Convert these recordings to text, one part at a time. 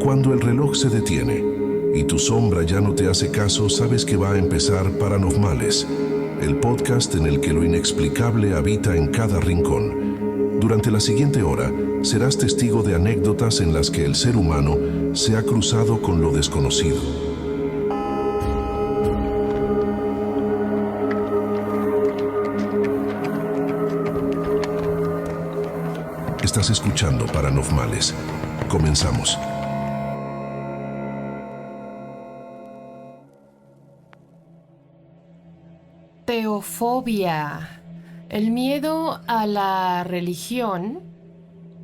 Cuando el reloj se detiene y tu sombra ya no te hace caso, sabes que va a empezar Paranormales, el podcast en el que lo inexplicable habita en cada rincón. Durante la siguiente hora, serás testigo de anécdotas en las que el ser humano se ha cruzado con lo desconocido. Estás escuchando Paranormales. Comenzamos. Teofobia, el miedo a la religión,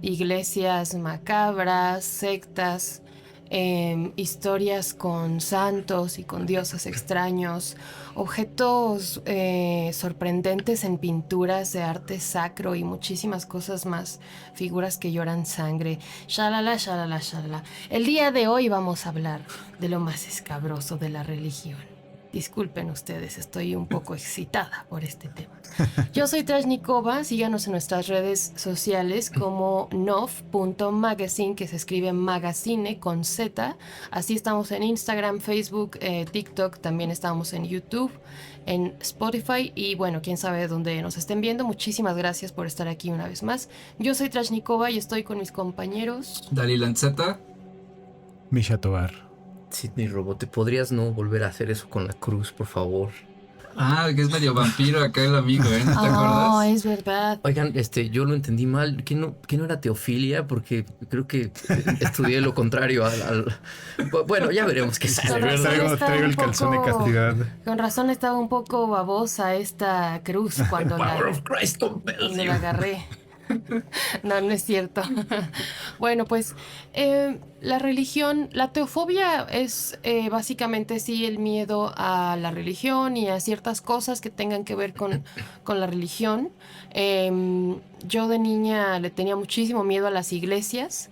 iglesias macabras, sectas, historias con santos y con dioses extraños, objetos sorprendentes en pinturas de arte sacro y muchísimas cosas más, figuras que lloran sangre, shalala, shalala, shalala. El día de hoy vamos a hablar de lo más escabroso de la religión. Disculpen ustedes, estoy un poco excitada por este tema. Yo soy Trashnikova, síganos en nuestras redes sociales como nov.magazine, que se escribe magazine con Z. Así estamos en Instagram, Facebook, TikTok, también estamos en YouTube, en Spotify y bueno, quién sabe dónde nos estén viendo. Muchísimas gracias por estar aquí una vez más. Yo soy Trashnikova y estoy con mis compañeros Dalí Lanzetta, Misha Tobar. Sidney Robot, ¿te podrías no volver a hacer eso con la cruz, por favor? que es medio vampiro acá el amigo, ¿no te acuerdas? Oh, es verdad. Oigan, yo lo entendí mal. ¿Qué no era teofilia? Porque creo que estudié lo contrario Bueno, ya veremos qué sale. Traigo el calzón de castidad. Con razón estaba un poco babosa esta cruz cuando Power of Christ compels me you. la agarré. No es cierto. Bueno, pues la religión, la teofobia es básicamente sí el miedo a la religión y a ciertas cosas que tengan que ver con la religión. Yo de niña le tenía muchísimo miedo a las iglesias.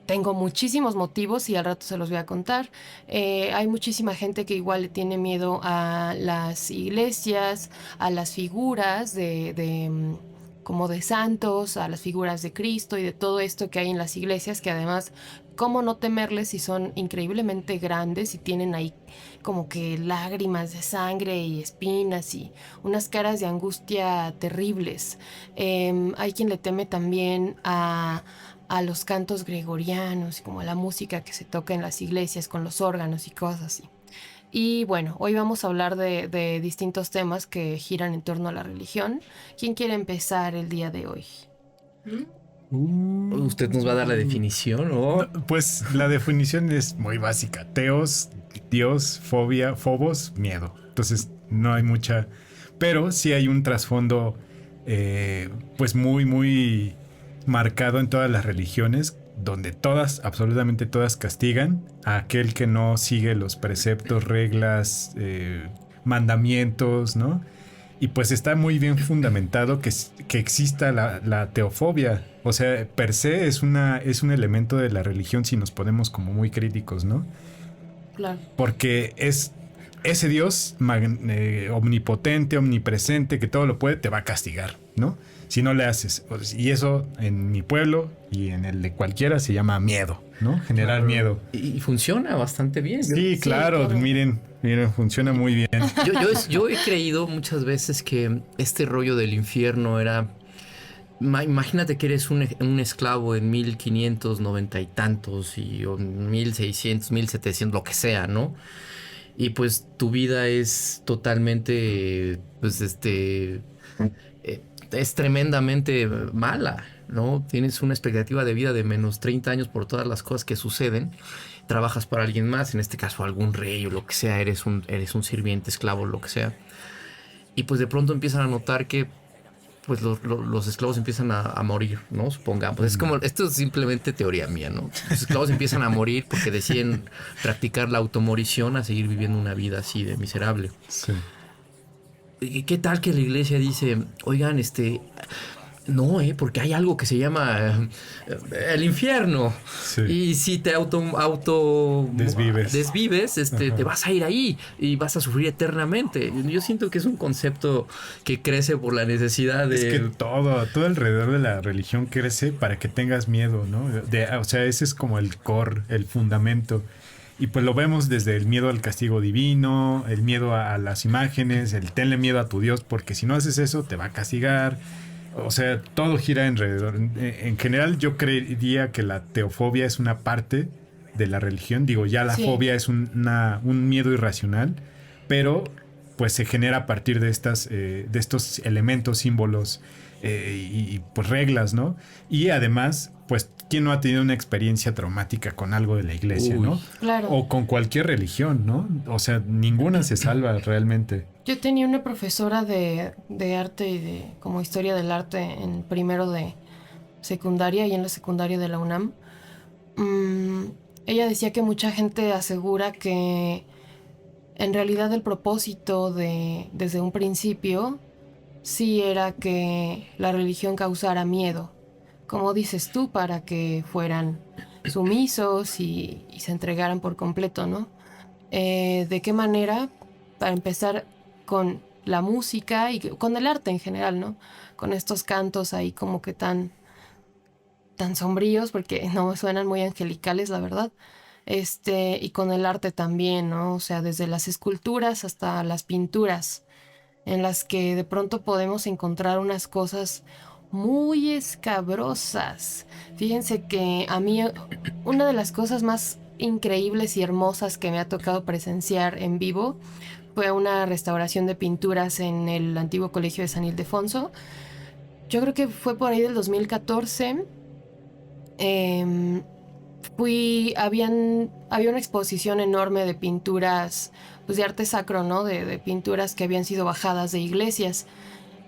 Tengo muchísimos motivos y al rato se los voy a contar. Hay muchísima gente que igual le tiene miedo a las iglesias, a las figuras como de santos, a las figuras de Cristo y de todo esto que hay en las iglesias, que además, ¿cómo no temerles si son increíblemente grandes y tienen ahí como que lágrimas de sangre y espinas y unas caras de angustia terribles? Hay quien le teme también a los cantos gregorianos, como a la música que se toca en las iglesias con los órganos y cosas así. Y bueno, hoy vamos a hablar de distintos temas que giran en torno a la religión. ¿Quién quiere empezar el día de hoy? ¿Usted nos va a dar la definición? No, pues la definición es muy básica. Teos, Dios, fobia, phobos, miedo. Entonces no hay mucha... Pero sí hay un trasfondo pues muy, muy marcado en todas las religiones, donde todas, absolutamente todas, castigan a aquel que no sigue los preceptos, reglas, mandamientos, ¿no? Y pues está muy bien fundamentado que exista la teofobia. O sea, per se es un elemento de la religión si nos ponemos como muy críticos, ¿no? Claro. Porque es ese Dios omnipotente, omnipresente, que todo lo puede, te va a castigar, ¿no? Si no le haces. Y eso en mi pueblo y en el de cualquiera se llama miedo, ¿no? Generar Claro. miedo. Y funciona bastante bien. Sí, claro. Miren, funciona muy bien. Yo he creído muchas veces que este rollo del infierno era... Imagínate que eres un esclavo en 1590 y tantos o 1600, 1700, lo que sea, ¿no? Y pues tu vida es totalmente, pues es tremendamente mala, ¿no? Tienes una expectativa de vida de menos 30 años por todas las cosas que suceden. Trabajas para alguien más, en este caso algún rey o lo que sea, eres un sirviente, esclavo, lo que sea. Y pues de pronto empiezan a notar que pues los esclavos empiezan a morir, ¿no? Supongamos. Es como, esto es simplemente teoría mía, ¿no? Los esclavos empiezan a morir porque deciden practicar la automorición a seguir viviendo una vida así de miserable. Sí. ¿Qué tal que la iglesia dice, oigan, No, porque hay algo que se llama el infierno. Sí. Y si te auto desvives, te vas a ir ahí y vas a sufrir eternamente. Yo siento que es un concepto que crece por la necesidad de... Es que todo alrededor de la religión crece para que tengas miedo, ¿no? O sea, ese es como el core, el fundamento. Y pues lo vemos desde el miedo al castigo divino, el miedo a las imágenes, el tenle miedo a tu Dios, porque si no haces eso te va a castigar. O sea, todo gira alrededor. En general, yo creería que la teofobia es una parte de la religión. Digo, ya la fobia es un miedo irracional, pero pues se genera a partir de estos elementos, símbolos y pues reglas, ¿no? Y además, pues, ¿quién no ha tenido una experiencia traumática con algo de la iglesia, ¿no? Claro. O con cualquier religión, ¿no? O sea, ninguna se salva realmente. Yo tenía una profesora de arte y de como historia del arte en primero de secundaria y en la secundaria de la UNAM. Ella decía que mucha gente asegura que en realidad el propósito desde un principio sí era que la religión causara miedo, como dices tú, para que fueran sumisos y se entregaran por completo, ¿no? ¿De qué manera? Para empezar con la música y con el arte en general, ¿no? Con estos cantos ahí como que tan sombríos, porque no suenan muy angelicales, la verdad. Y con el arte también, ¿no? O sea, desde las esculturas hasta las pinturas, en las que de pronto podemos encontrar unas cosas muy escabrosas. Fíjense que a mí una de las cosas más increíbles y hermosas que me ha tocado presenciar en vivo fue una restauración de pinturas en el antiguo colegio de San Ildefonso. Yo creo que fue por ahí del 2014. Había una exposición enorme de pinturas, pues de arte sacro, ¿no? De pinturas que habían sido bajadas de iglesias,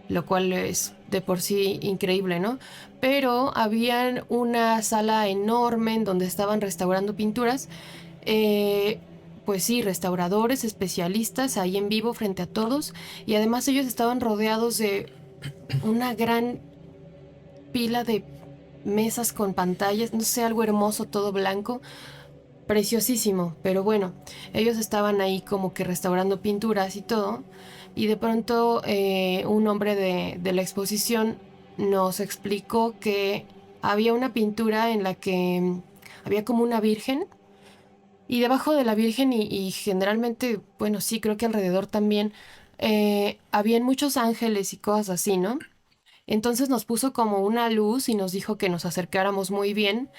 lo cual es de por sí increíble, ¿no? Pero había una sala enorme en donde estaban restaurando pinturas. Pues sí, restauradores, especialistas ahí en vivo frente a todos, y además ellos estaban rodeados de una gran pila de mesas con pantallas, no sé, algo hermoso, todo blanco, preciosísimo. Pero bueno, ellos estaban ahí como que restaurando pinturas y todo, y de pronto un hombre de la exposición nos explicó que había una pintura en la que había como una virgen, y debajo de la virgen y generalmente, bueno, sí, creo que alrededor también habían muchos ángeles y cosas así, ¿no? Entonces nos puso como una luz y nos dijo que nos acercáramos muy bien,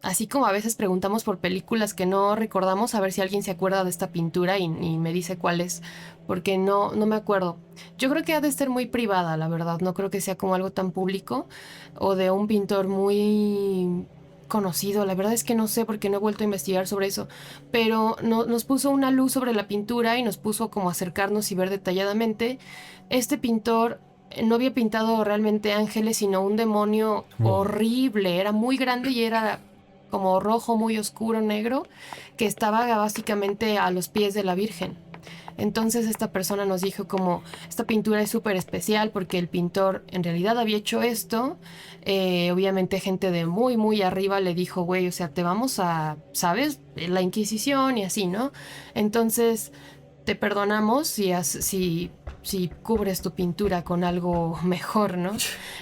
así como a veces preguntamos por películas que no recordamos, a ver si alguien se acuerda de esta pintura y me dice cuál es, porque no me acuerdo. Yo creo que ha de ser muy privada, la verdad, no creo que sea como algo tan público o de un pintor muy conocido. La verdad es que no sé, porque no he vuelto a investigar sobre eso, pero nos puso una luz sobre la pintura y nos puso como acercarnos y ver detalladamente. Este pintor no había pintado realmente ángeles, sino un demonio horrible. Era muy grande y era como rojo, muy oscuro, negro, que estaba básicamente a los pies de la Virgen. Entonces esta persona nos dijo como, esta pintura es súper especial porque el pintor en realidad había hecho esto. Obviamente gente de muy, muy arriba le dijo, güey, o sea, te vamos a, ¿sabes? La Inquisición y así, ¿no? Entonces te perdonamos si cubres tu pintura con algo mejor, ¿no?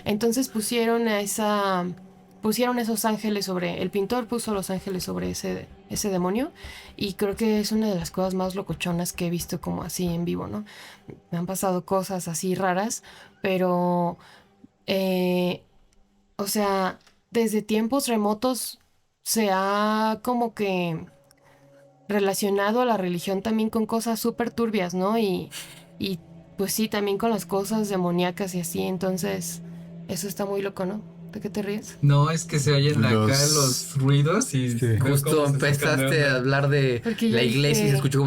Entonces pusieron esos ángeles sobre... El pintor puso los ángeles sobre ese demonio, y creo que es una de las cosas más locochonas que he visto como así en vivo, ¿no? Me han pasado cosas así raras, pero... o sea, desde tiempos remotos se ha como que relacionado a la religión también con cosas súper turbias, ¿no? Y pues sí, también con las cosas demoníacas y así. Entonces, eso está muy loco, ¿no? ¿De qué te ríes? No, es que se oyen acá los ruidos y Sí. veo Justo cómo se empezaste sacan de a onda. hablar de Porque la yo iglesia y dije- se escuchó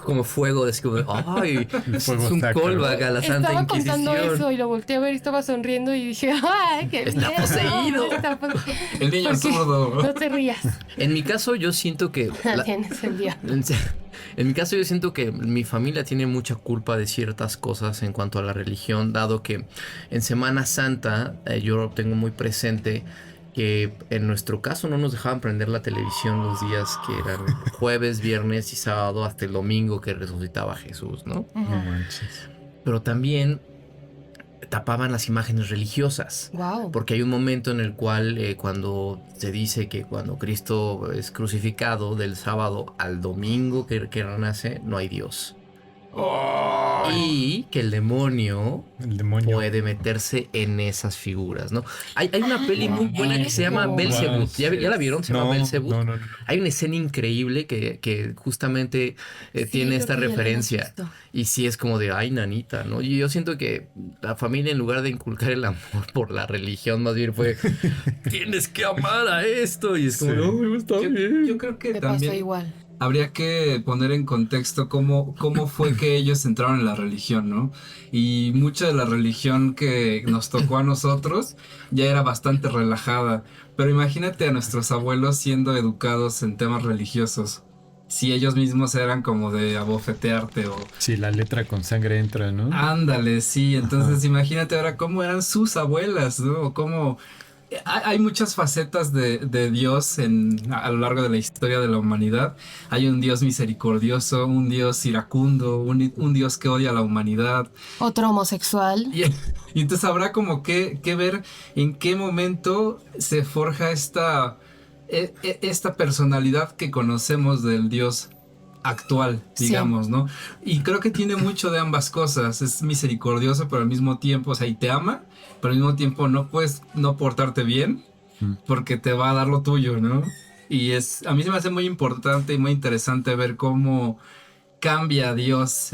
como fuego. Así como, ¡ay! Es fuego un sacro. callback a la Santa Estaba contando eso Inquisición. y lo volteé a ver y estaba sonriendo y dije, ¡ay, qué Está miedo! poseído. Está poseído. El niño ¿Por qué? sordo. No te rías. En mi caso, yo siento que... Alguien encendió. En mi caso yo siento que mi familia tiene mucha culpa de ciertas cosas en cuanto a la religión, dado que en Semana Santa yo tengo muy presente que en nuestro caso no nos dejaban prender la televisión los días que eran jueves, viernes y sábado hasta el domingo que resucitaba Jesús, ¿no? Ujú. No manches. Pero también tapaban las imágenes religiosas. Wow. Porque hay un momento en el cual cuando se dice que cuando Cristo es crucificado del sábado al domingo que renace, no hay Dios. Y que el demonio puede meterse en esas figuras, ¿no? Hay una peli muy buena que se llama Belzebub. ¿Ya la vieron? Se llama Belzebub. No. Hay una escena increíble que justamente tiene esta referencia. Y sí es como de, ay, nanita, ¿no? Y yo siento que la familia, en lugar de inculcar el amor por la religión, más bien fue, tienes que amar a esto. Y es como, no, está bien. Yo creo que Me también pasó igual. habría que poner en contexto cómo fue que ellos entraron en la religión, ¿no? Y mucha de la religión que nos tocó a nosotros ya era bastante relajada. Pero imagínate a nuestros abuelos siendo educados en temas religiosos. Si ellos mismos eran como de abofetearte o... Sí, la letra con sangre entra, ¿no? Ándale, sí. Entonces imagínate ahora cómo eran sus abuelas, ¿no? O cómo... Hay muchas facetas de Dios a lo largo de la historia de la humanidad. Hay un Dios misericordioso, un Dios iracundo, un Dios que odia a la humanidad. Otro homosexual. Y entonces habrá como que ver en qué momento se forja esta personalidad que conocemos del Dios actual, digamos, sí, ¿no? Y creo que tiene mucho de ambas cosas. Es misericordioso, pero al mismo tiempo, o sea, y te ama, pero al mismo tiempo no puedes no portarte bien porque te va a dar lo tuyo, ¿no? Y a mí se me hace muy importante y muy interesante ver cómo cambia Dios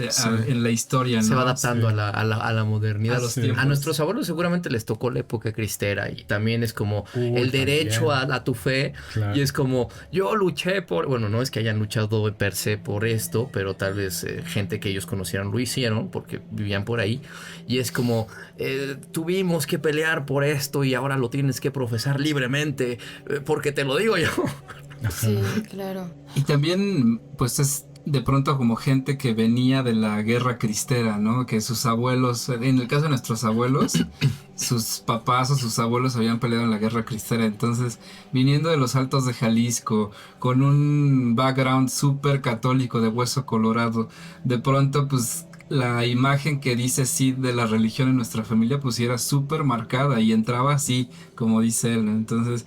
en la historia, ¿no? Se va adaptando a la modernidad. A los tiempos. A nuestros abuelos seguramente les tocó la época cristera y también es como el derecho a tu fe. Claro. Y es como, yo luché por... Bueno, no es que hayan luchado per se por esto, pero tal vez gente que ellos conocieron lo hicieron porque vivían por ahí. Y es como, tuvimos que pelear por esto y ahora lo tienes que profesar libremente porque te lo digo yo. Sí, claro. Y también, pues es... de pronto como gente que venía de la guerra cristera, ¿no? Que sus abuelos, en el caso de nuestros abuelos, sus papás o sus abuelos habían peleado en la guerra cristera. Entonces, viniendo de los Altos de Jalisco, con un background súper católico de hueso colorado, de pronto, pues, la imagen que dice Sid de la religión en nuestra familia, pues, era súper marcada y entraba así, como dice él, ¿no? Entonces...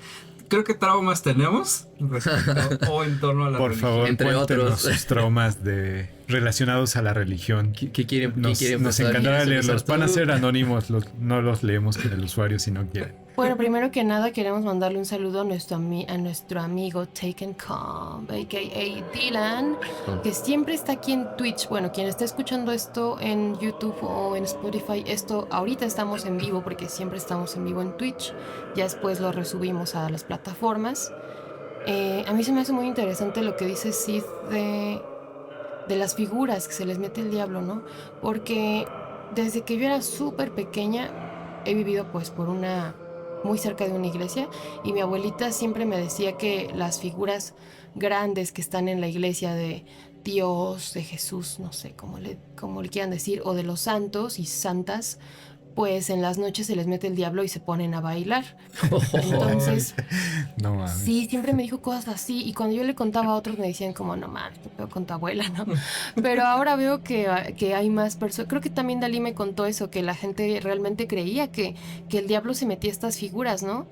creo que traumas tenemos respecto o en torno a la religión. Por favor, entre otros sus traumas relacionados a la religión. ¿Qué quieren? Nos encantará leerlos. Van a ser anónimos, no los leemos con el usuario si no quieren. Bueno, primero que nada queremos mandarle un saludo a nuestro amigo Taken Calm, a.k.a. Dylan, que siempre está aquí en Twitch. Bueno, quien está escuchando esto en YouTube o en Spotify, ahorita estamos en vivo porque siempre estamos en vivo en Twitch. Ya después lo resubimos a las plataformas. A mí se me hace muy interesante lo que dice Sid de las figuras que se les mete el diablo, ¿no? Porque desde que yo era súper pequeña he vivido pues muy cerca de una iglesia y mi abuelita siempre me decía que las figuras grandes que están en la iglesia de Dios, de Jesús, no sé cómo le quieran decir, o de los santos y santas, pues en las noches se les mete el diablo y se ponen a bailar. Entonces, no mames. Sí, siempre me dijo cosas así y cuando yo le contaba a otros me decían como, no mames, te pego con tu abuela, ¿no? Pero ahora veo que hay más personas. Creo que también Dalí me contó eso, que la gente realmente creía que el diablo se metía a estas figuras, ¿no?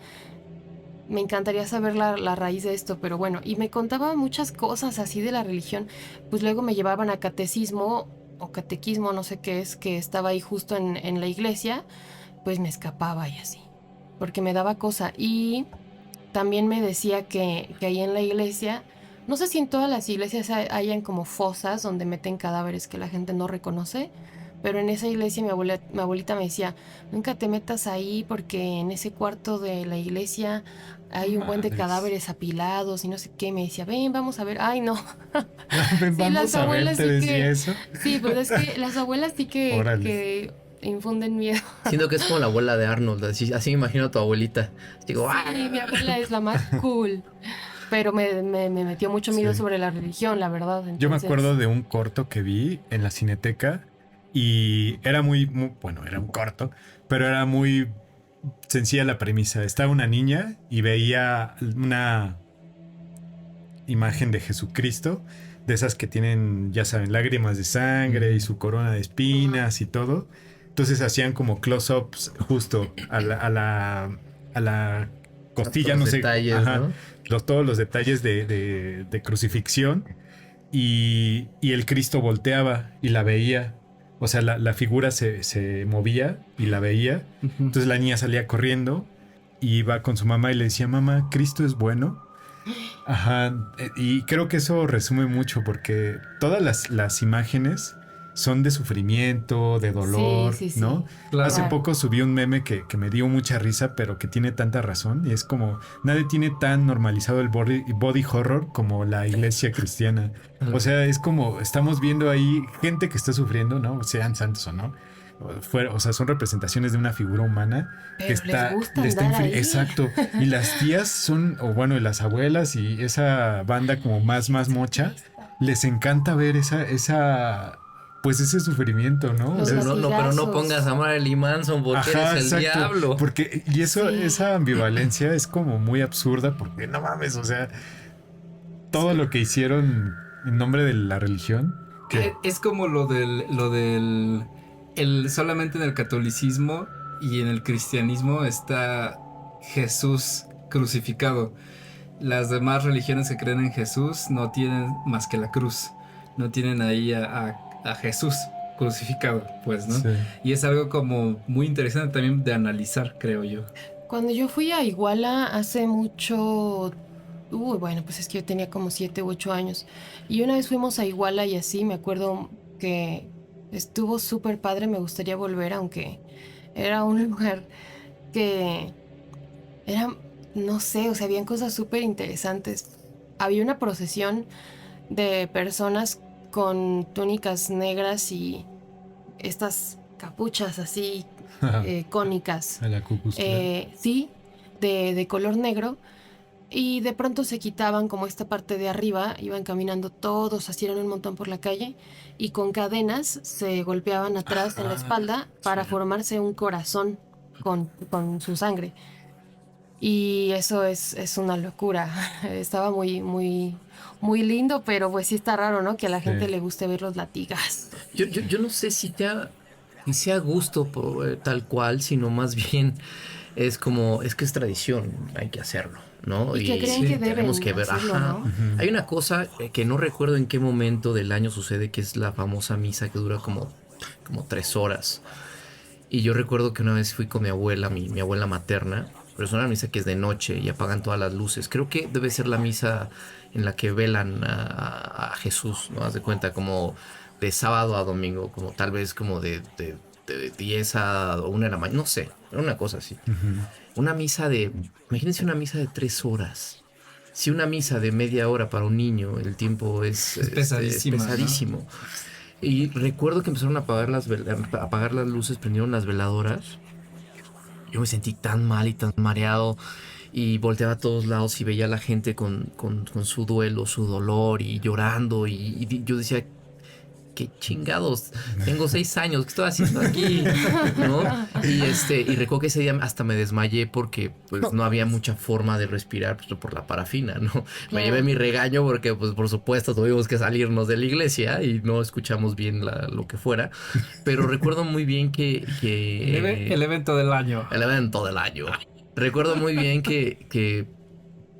Me encantaría saber la raíz de esto, pero bueno, y me contaba muchas cosas así de la religión. Pues luego me llevaban a catecismo o catequismo, no sé qué es, que estaba ahí justo en la iglesia, pues me escapaba y así, porque me daba cosa. Y también me decía que ahí en la iglesia, no sé si en todas las iglesias hayan como fosas donde meten cadáveres que la gente no reconoce, pero en esa iglesia mi abuelita me decía, nunca te metas ahí porque en ese cuarto de la iglesia hay un buen de cadáveres apilados y no sé qué. Me decía, ven, vamos a ver. Ay, no. Sí, las abuelas sí que... ¿Eso? Sí, pero es que las abuelas sí que infunden miedo. Siento que es como la abuela de Arnold. Así me imagino a tu abuelita. Digo, sí, mi abuela es la más cool. pero me metió mucho miedo Sí. sobre la religión, la verdad. Yo me Entonces, acuerdo de un corto que vi en la Cineteca y era bueno, era un corto, pero era muy sencilla la premisa. Estaba una niña y veía una imagen de Jesucristo, de esas que tienen, ya saben, lágrimas de sangre y su corona de espinas y todo. Entonces hacían como close-ups justo a la costilla, Los no sé, detalles, ajá, ¿no? todos los detalles de crucifixión y el Cristo volteaba y la veía. O sea, la figura se movía y la veía. Entonces la niña salía corriendo y iba con su mamá y le decía, mamá, ¿Cristo es bueno? Ajá, y creo que eso resume mucho porque todas las imágenes son de sufrimiento, de dolor, sí, sí. ¿no? Claro. Hace poco subí un meme que me dio mucha risa, pero que tiene tanta razón. Y es como, nadie tiene tan normalizado el body horror como la iglesia cristiana. O sea, es como, estamos viendo ahí gente que está sufriendo, ¿no? Sean santos o no. O sea, son representaciones de una figura humana que Pero les gusta andar ahí. Exacto. Y las tías son, o bueno, las abuelas y esa banda como más mocha, les encanta ver pues ese sufrimiento, ¿no? Los O sea, Pero no latigazos. pongas a Marilyn Manson porque ajá, eres el exacto. diablo. Porque, y eso, Sí. esa ambivalencia es como muy absurda porque no mames, o sea, todo lo que hicieron en nombre de la religión. Que, Es como lo del solamente en el catolicismo y en el cristianismo está Jesús crucificado. Las demás religiones que creen en Jesús no tienen más que la cruz. No tienen ahí a Jesús crucificado, pues, ¿no? sí. Y es algo como muy interesante también de analizar, creo yo. Cuando yo fui a Iguala hace mucho... bueno, pues es que yo tenía como 7 u 8 años. Y una vez fuimos a Iguala y así, me acuerdo que estuvo súper padre, me gustaría volver, aunque era un lugar que era, no sé, o sea, habían cosas súper interesantes. Había una procesión de personas con túnicas negras y estas capuchas así cónicas. A la Ku Klux Klan. Sí, de color negro. Y de pronto se quitaban como esta parte de arriba, iban caminando todos, hacían un montón por la calle y con cadenas se golpeaban atrás en la espalda para formarse un corazón con su sangre. Y eso es una locura. Estaba muy lindo, pero pues sí está raro, ¿no? Que a la gente le guste ver los latigazos. Yo no sé si sea gusto tal cual, sino más bien es como, es que es tradición, hay que hacerlo, ¿no? Y que creen sí, que deben tenemos que ver, hacerlo, ajá. ¿no? Hay una cosa que no recuerdo en qué momento del año sucede, que es la famosa misa que dura como 3 horas. Y yo recuerdo que una vez fui con mi abuela, mi abuela materna, pero es una misa que es de noche y apagan todas las luces. Creo que debe ser la misa en la que velan a Jesús, ¿no? Haz de cuenta, como de sábado a domingo, como tal vez como de 10 a 1 de la mañana, no sé, una cosa así. Una misa imagínense una misa de 3 horas. Si una misa de media hora para un niño, el tiempo es pesadísima, pesadísimo. ¿No? Y recuerdo que empezaron a apagar las luces, prendieron las veladoras. Yo me sentí tan mal y tan mareado y volteaba a todos lados y veía a la gente con su duelo, su dolor y llorando y yo decía, qué chingados, tengo 6 años, ¿qué estoy haciendo aquí? ¿No? Y recuerdo que ese día hasta me desmayé porque pues no había mucha forma de respirar pues, por la parafina, ¿no? Me Claro. llevé mi regaño porque pues por supuesto tuvimos que salirnos de la iglesia y no escuchamos bien lo que fuera, pero recuerdo muy bien que El evento del año. el evento del año. Recuerdo muy bien que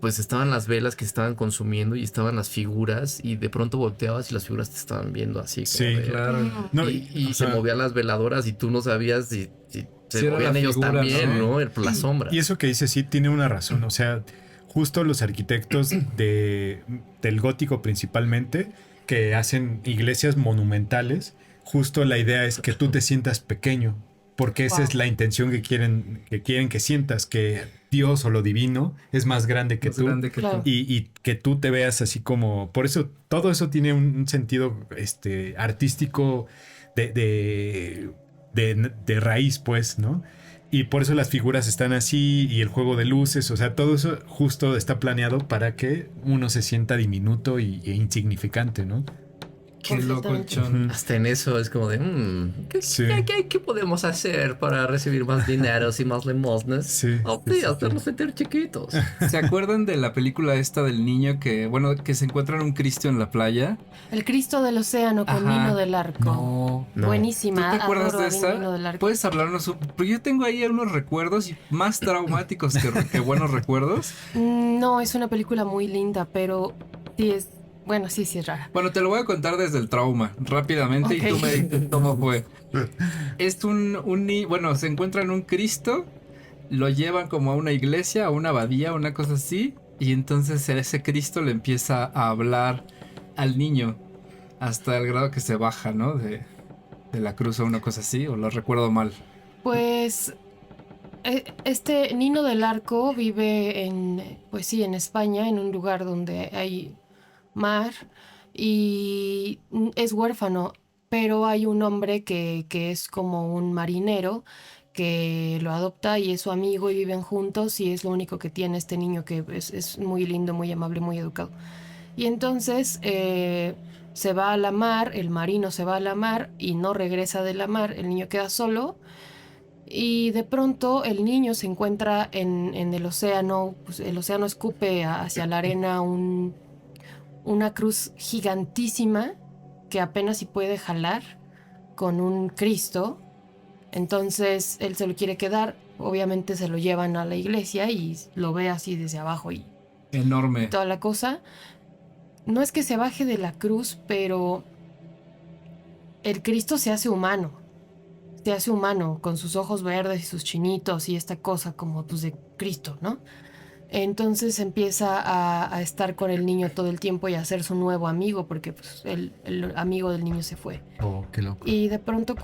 pues estaban las velas que se estaban consumiendo y estaban las figuras y de pronto volteabas y las figuras te estaban viendo así. Como Sí, Claro. No, y o se sea, movían las veladoras y tú no sabías si se Sí, era movían la ellos figura, también, ¿no? ¿no? Por la sombra. Y eso que dice sí tiene una razón. O sea, justo los arquitectos del gótico principalmente, que hacen iglesias monumentales, justo la idea es que tú te sientas pequeño, porque esa Wow. es la intención que quieren que sientas, que Dios o lo divino es más grande que Más tú. grande que Claro. tú. Y que tú te veas así como... Por eso, todo eso tiene un sentido artístico de raíz, pues, ¿no? Y por eso las figuras están así y el juego de luces, o sea, todo eso justo está planeado para que uno se sienta diminuto e insignificante, ¿no? Qué loco el Completamente. chon. Hasta en eso es como de, Sí. ¿qué podemos hacer para recibir más dineros y más limosnas? Sí, Oh, sí, sí, sí. hacernos sentir chiquitos. ¿Se acuerdan de la película esta del niño que se encuentra en un Cristo en la playa? El Cristo del Océano con Ajá. Nino del Arco. No. No. Buenísima. ¿Tú te acuerdas adoro de a esta? Nino del Arco. ¿Puedes hablarnos? Porque yo tengo ahí unos recuerdos más traumáticos que buenos recuerdos. No, es una película muy linda, pero sí es... Bueno, sí es rara. Bueno, te lo voy a contar desde el trauma, rápidamente, Ok. y tú me dices cómo fue. Es bueno, se encuentra en un Cristo, lo llevan como a una iglesia, a una abadía, una cosa así, y entonces ese Cristo le empieza a hablar al niño hasta el grado que se baja, ¿no? De la cruz o una cosa así, o lo recuerdo mal. Pues este Nino del Arco vive pues sí, en España, en un lugar donde hay mar y es huérfano, pero hay un hombre que es como un marinero que lo adopta y es su amigo y viven juntos y es lo único que tiene este niño que es muy lindo, muy amable, muy educado. Y entonces se va a la mar, el marino se va a la mar y no regresa de la mar, el niño queda solo. Y de pronto el niño se encuentra en el océano, pues el océano escupe hacia la arena una cruz gigantísima que apenas si puede jalar con un Cristo. Entonces él se lo quiere quedar, obviamente se lo llevan a la iglesia y lo ve así desde abajo y Enorme. toda la cosa. No es que se baje de la cruz, pero el Cristo se hace humano. Se hace humano con sus ojos verdes y sus chinitos y esta cosa como pues de Cristo, ¿no? Entonces empieza a estar con el niño todo el tiempo y a ser su nuevo amigo porque pues, el amigo del niño se fue. Oh, qué loco. Y de pronto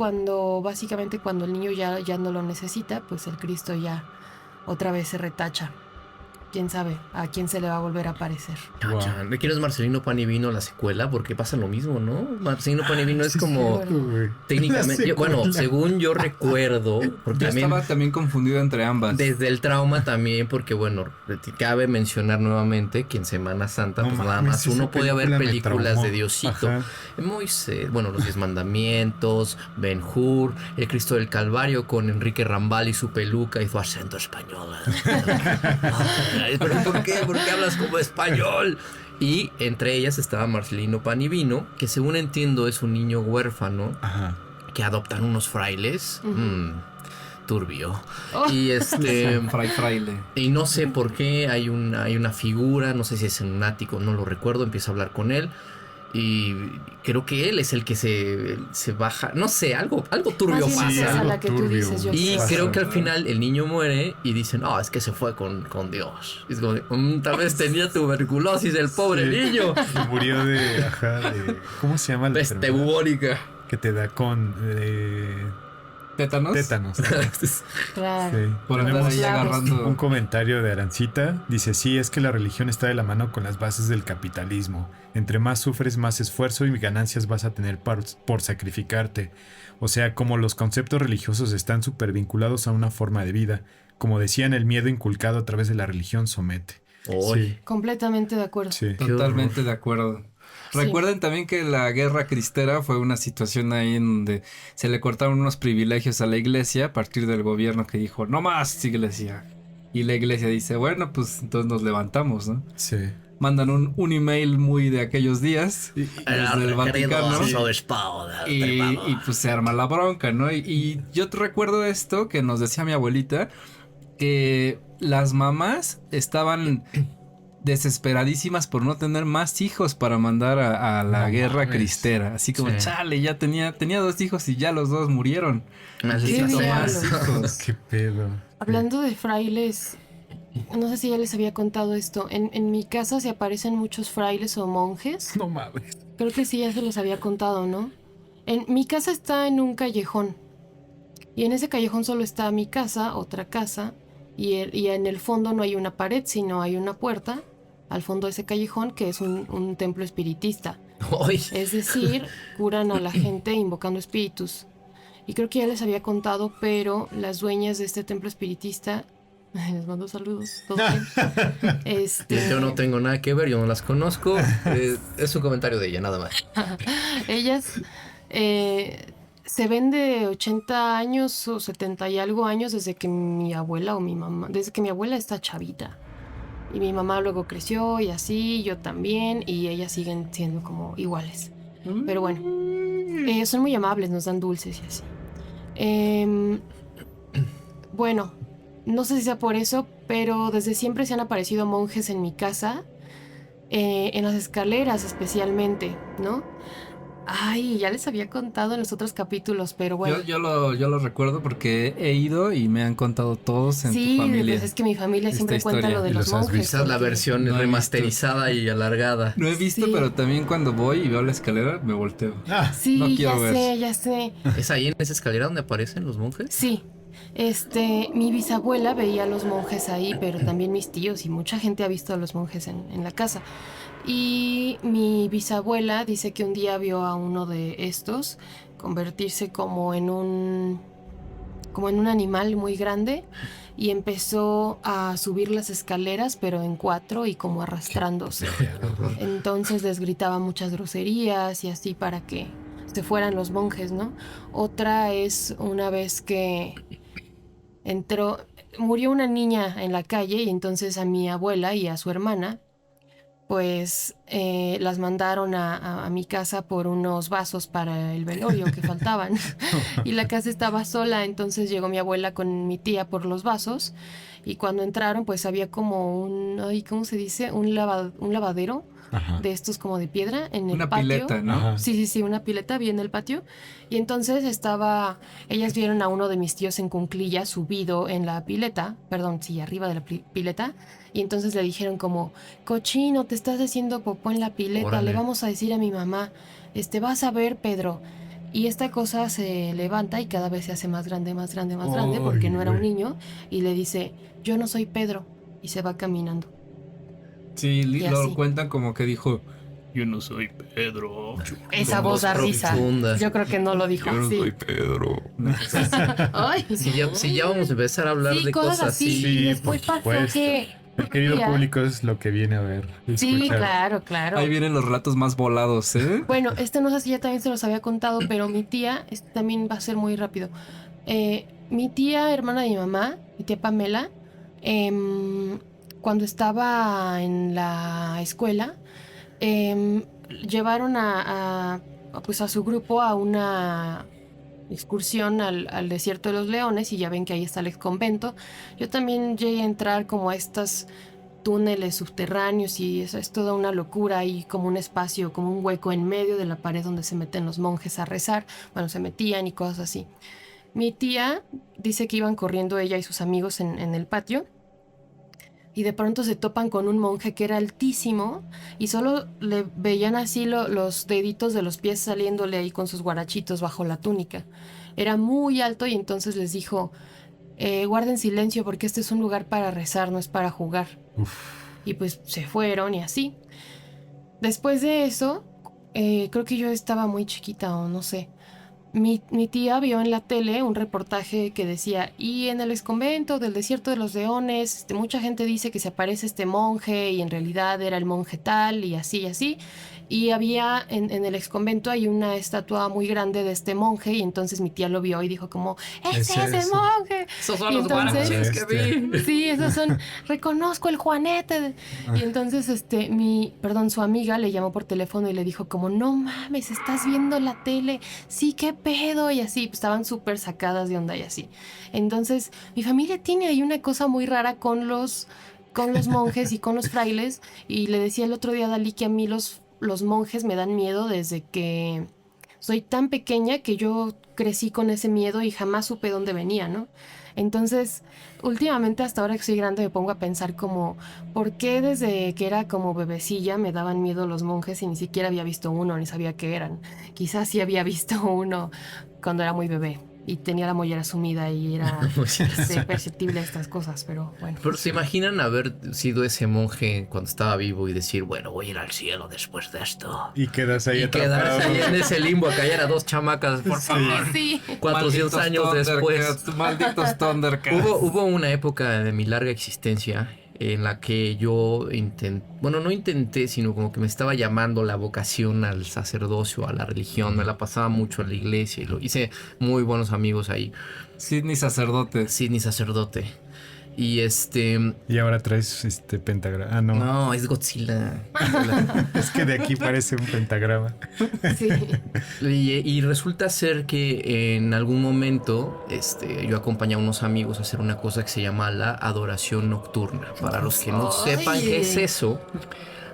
básicamente cuando el niño ya no lo necesita, pues el Cristo ya otra vez se retacha. Quién sabe a quién se le va a volver a aparecer. Chan, Wow. chan. ¿De quién es Marcelino Pan y Vino la secuela? Porque pasa lo mismo, ¿no? Marcelino Pan y Vino es Sí, como cierto, güey. técnicamente, La bueno, secuela. según yo recuerdo, porque Yo también estaba también confundido entre ambas. desde el trauma también, porque bueno, cabe mencionar nuevamente que en Semana Santa, No pues nada mames, más esa uno podía ver película me películas traumó. de Diosito. Ajá. Moisés, bueno, los 10 mandamientos, Ben Hur, el Cristo del Calvario con Enrique Rambal y su peluca y su acento español. Ay, ¿pero por qué? ¿Por qué hablas como español? Y entre ellas estaba Marcelino Pan y Vino, que según entiendo es un niño huérfano Ajá. que adoptan unos frailes. Turbio. Oh. Y Fraile. y no sé por qué hay una figura, no sé si es en un ático, no lo recuerdo, empiezo a hablar con él. Y creo que él es el que se baja. No sé, algo turbio Más bien es pasa. esa algo la que tú turbio. dices, yo Y creo. creo que al final el niño muere y dicen, no, es que se fue con Dios. Y es como de, tal vez tenía tuberculosis el pobre Sí. niño. Y murió de ¿cómo se llama la Peste enfermedad? bubónica. Que te da con ¿Tétanos? tétanos. Claro. Sí. Por andar Tenemos ahí agarrando. un comentario de Arancita. Dice, sí, es que la religión está de la mano con las bases del capitalismo. Entre más sufres, más esfuerzo y ganancias vas a tener por sacrificarte. O sea, como los conceptos religiosos están súper vinculados a una forma de vida. Como decían, el miedo inculcado a través de la religión somete. Oye, Completamente de acuerdo. Sí. Totalmente de acuerdo. Sí. Recuerden también que la guerra cristera fue una situación ahí en donde se le cortaron unos privilegios a la iglesia a partir del gobierno que dijo, no más iglesia. Y la iglesia dice, bueno, pues entonces nos levantamos, ¿no? Sí. Mandan un email muy de aquellos días desde el Vaticano. Y pues se arma la bronca, ¿no? Y yo te recuerdo esto que nos decía mi abuelita, que las mamás estaban desesperadísimas por no tener más hijos para mandar a la No guerra mames. cristera. Así como, Sí. chale, ya tenía 2 hijos y ya los 2 murieron. Necesito Qué más diablos. hijos. Qué pedo. Hablando de frailes, no sé si ya les había contado esto. En mi casa se aparecen muchos frailes o monjes. No mames. Creo que sí, ya se los había contado, ¿no? Mi casa está en un callejón. Y en ese callejón solo está mi casa, otra casa. Y en el fondo no hay una pared, sino hay una puerta al fondo de ese callejón que es un templo espiritista. Oye, Es decir, curan a la gente invocando espíritus. y creo que ya les había contado, pero las dueñas de este templo espiritista, les mando saludos, ¿todo bien? Yo no tengo nada que ver, yo no las conozco. Es un comentario de ella, nada más. Ellas se ven de 80 años o 70 y algo años desde que mi abuela o mi mamá, desde que mi abuela está chavita. Y mi mamá luego creció y así, yo también, y ellas siguen siendo como iguales. Pero bueno, son muy amables, nos dan dulces y así. Bueno, no sé si sea por eso, pero desde siempre se han aparecido monjes en mi casa, en las escaleras especialmente, ¿no? Ay, ya les había contado en los otros capítulos, pero bueno. Yo lo recuerdo porque he ido y me han contado todos en Sí, tu familia. pues es que mi familia esta siempre cuenta historia. lo de ¿Y los los has monjes. visto? Esa es la porque- versión No he remasterizada y alargada. No he visto, Sí. pero también cuando voy y veo la escalera me volteo. Sí, No quiero ya ver. sé, ya sé. ¿Es ahí en esa escalera donde aparecen los monjes? Sí, mi bisabuela veía a los monjes ahí, pero también mis tíos y mucha gente ha visto a los monjes en la casa. Y mi bisabuela dice que un día vio a uno de estos convertirse como en un animal muy grande y empezó a subir las escaleras, pero en 4 y como arrastrándose. Entonces les gritaba muchas groserías y así para que se fueran los monjes, ¿no? Otra es una vez que murió una niña en la calle y entonces a mi abuela y a su hermana, pues las mandaron a mi casa por unos vasos para el velorio que faltaban. Y la casa estaba sola, entonces llegó mi abuela con mi tía por los vasos y cuando entraron pues había como ¿cómo se dice? Un lavadero Ajá. de estos como de piedra en el Una patio. pileta, ¿no? Ajá. Sí, una pileta bien en el patio. Y entonces ellas vieron a uno de mis tíos en cunclillas subido en la pileta, arriba de la pileta. Y entonces le dijeron como, cochino, te estás haciendo popó en la pileta, Órale. le vamos a decir a mi mamá, vas a ver, Pedro. Y esta cosa se levanta y cada vez se hace más grande, más grande, más grande, porque no era un Ay, niño. Y le dice, yo no soy Pedro. Y se va caminando. Sí, Y lo así. cuentan como que dijo, yo no soy Pedro. Esa Con voz da voz risa. profunda. Yo creo que no lo dijo así. Pedro. Ay, Si ya vamos a empezar a hablar sí, de cosas así. Y Sí, después por pasó supuesto. que... El querido Ya. público es lo que viene a ver. y Sí, escuchar. claro. Ahí vienen los relatos más volados, ¿eh? Bueno, no sé si ya también se los había contado, pero mi tía, también va a ser muy rápido. Mi tía, hermana de mi mamá, mi tía Pamela, cuando estaba en la escuela, llevaron pues a su grupo a una excursión al desierto de los leones y ya ven que ahí está el ex convento. Yo también llegué a entrar como a estos túneles subterráneos y eso es toda una locura ahí, como un espacio, como un hueco en medio de la pared donde se meten los monjes a rezar. Bueno, se metían y cosas así. Mi tía dice que iban corriendo ella y sus amigos en el patio y de pronto se topan con un monje que era altísimo y solo le veían así los deditos de los pies saliéndole ahí con sus guarachitos bajo la túnica. Era muy alto y entonces les dijo, guarden silencio porque este es un lugar para rezar, no es para jugar. Y pues se fueron y así. Después de eso, creo que yo estaba muy chiquita o no sé. Mi tía vio en la tele un reportaje que decía, y en el exconvento del desierto de los leones, mucha gente dice que se aparece este monje y en realidad era el monje tal y así y así. Y había en el exconvento hay una estatua muy grande de este monje y entonces mi tía lo vio y dijo como, ¡ese es el monje! Esos son Y los entonces- guaraches que vi. Sí, esos son, reconozco el Juanete. Y entonces, su amiga le llamó por teléfono y le dijo como, no mames, estás viendo la tele, sí, qué pedo, y así, pues, estaban súper sacadas de onda y así. Entonces, mi familia tiene ahí una cosa muy rara con los monjes y con los frailes, y le decía el otro día a Dalí que a mí los monjes me dan miedo desde que soy tan pequeña que yo crecí con ese miedo y jamás supe dónde venía, ¿no? Entonces, últimamente hasta ahora que soy grande me pongo a pensar como, ¿por qué desde que era como bebecilla me daban miedo los monjes y ni siquiera había visto uno, ni sabía qué eran? Quizás sí había visto uno cuando era muy bebé, y tenía la mollera sumida y era perceptible estas cosas, pero bueno. Pero ¿se imaginan haber sido ese monje cuando estaba vivo y decir, bueno, voy a ir al cielo después de esto? Y quedas ahí Y atrapado. quedarse ahí en ese limbo a callar a dos chamacas, por favor. Sí. 400 años después. Malditos Thundercats. Hubo una época de mi larga existencia en la que yo no intenté, sino como que me estaba llamando la vocación al sacerdocio, a la religión. Me la pasaba mucho en la iglesia y hice muy buenos amigos ahí. Sidney sacerdote. Sidney sacerdote. Y Y ahora traes pentagrama. Ah, no. no, es Godzilla. Es que de aquí parece un pentagrama. Sí. Y resulta ser que en algún momento yo acompañé a unos amigos a hacer una cosa que se llama la adoración nocturna. Para los que no sepan qué es eso,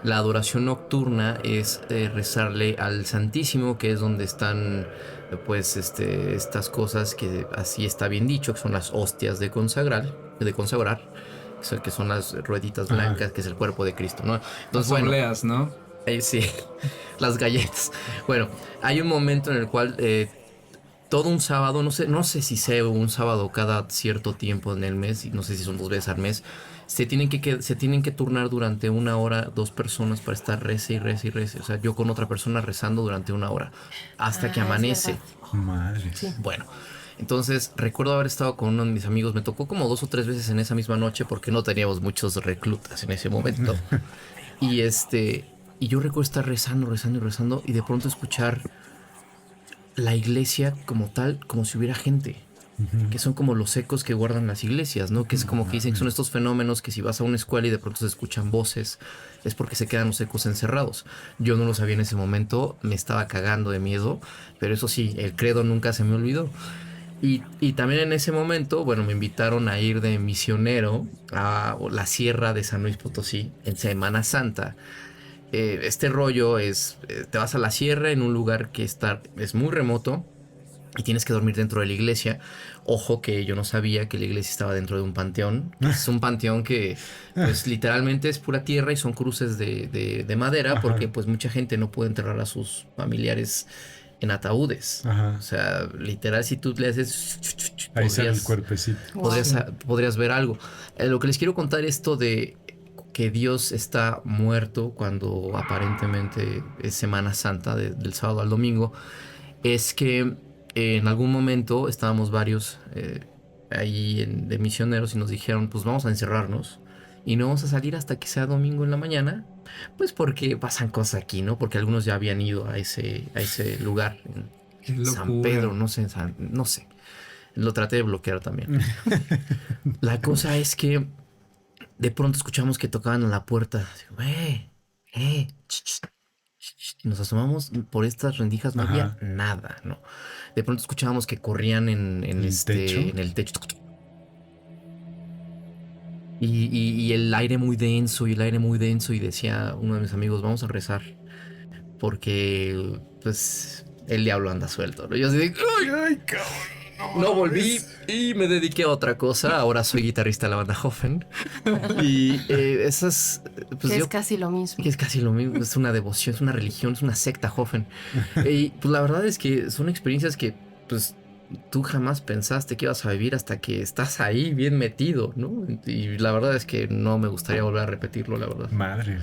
la adoración nocturna es rezarle al Santísimo, que es donde están pues estas cosas que así está bien dicho, que son las hostias de consagrar, que son las rueditas blancas, Ajá. que es el cuerpo de Cristo, ¿no? Las obleas, ¿no? Sí, las galletas. Bueno, hay un momento en el cual todo un sábado, no sé si sea un sábado cada cierto tiempo en el mes, y no sé si son 2 veces al mes, se tienen que turnar durante 1 hora 2 personas para estar rece y rece y rece. O sea, yo con otra persona rezando durante 1 hora hasta que Es amanece. verdad. Madre. Sí. Bueno, entonces recuerdo haber estado con uno de mis amigos. Me tocó como 2 o 3 veces en esa misma noche porque no teníamos muchos reclutas en ese momento. Y y yo recuerdo estar rezando, rezando y rezando y de pronto escuchar la iglesia como tal, como si hubiera gente. Que son como los ecos que guardan las iglesias, ¿no? Que es como que dicen que son estos fenómenos que si vas a una escuela y de pronto se escuchan voces, es porque se quedan los ecos encerrados. Yo no lo sabía en ese momento, me estaba cagando de miedo, pero eso sí, el credo nunca se me olvidó. Y también en ese momento, bueno, me invitaron a ir de misionero a la sierra de San Luis Potosí en Semana Santa. Este rollo es, te vas a la sierra en un lugar que es muy remoto y tienes que dormir dentro de la iglesia. Ojo que yo no sabía que la iglesia estaba dentro de un panteón. Es un panteón que pues literalmente es pura tierra y son cruces de madera. Ajá. Porque pues mucha gente no puede enterrar a sus familiares en ataúdes. Ajá. O sea, literal, si tú le haces... Ahí sale el cuerpecito. podrías ver algo. Lo que les quiero contar esto de que Dios está muerto cuando aparentemente es Semana Santa del sábado al domingo, es que en algún momento estábamos varios ahí de misioneros y nos dijeron, pues vamos a encerrarnos y no vamos a salir hasta que sea domingo en la mañana, pues porque pasan cosas aquí, ¿no? Porque algunos ya habían ido a ese lugar, Qué en San locura. Pedro, no sé, no sé. Lo traté de bloquear también. La cosa es que de pronto escuchamos que tocaban en la puerta. Ch, ch, ch. Y nos asomamos por estas rendijas, no había Ajá. nada, ¿no? De pronto escuchábamos que corrían en ¿El techo? en el techo. Y el aire muy denso, y decía uno de mis amigos, vamos a rezar. Porque, pues, el diablo anda suelto, ¿no? Yo así de, ¡ay! Ay, cabrón. No volví y me dediqué a otra cosa. Ahora soy guitarrista de la banda Hoffen. Y esas... Pues Que yo, es casi lo mismo. que es casi lo mismo. Es una devoción, es una religión, es una secta Hoffen. Y pues la verdad es que son experiencias que pues tú jamás pensaste que ibas a vivir hasta que estás ahí bien metido, ¿no? Y la verdad es que no me gustaría volver a repetirlo, la verdad. Madre.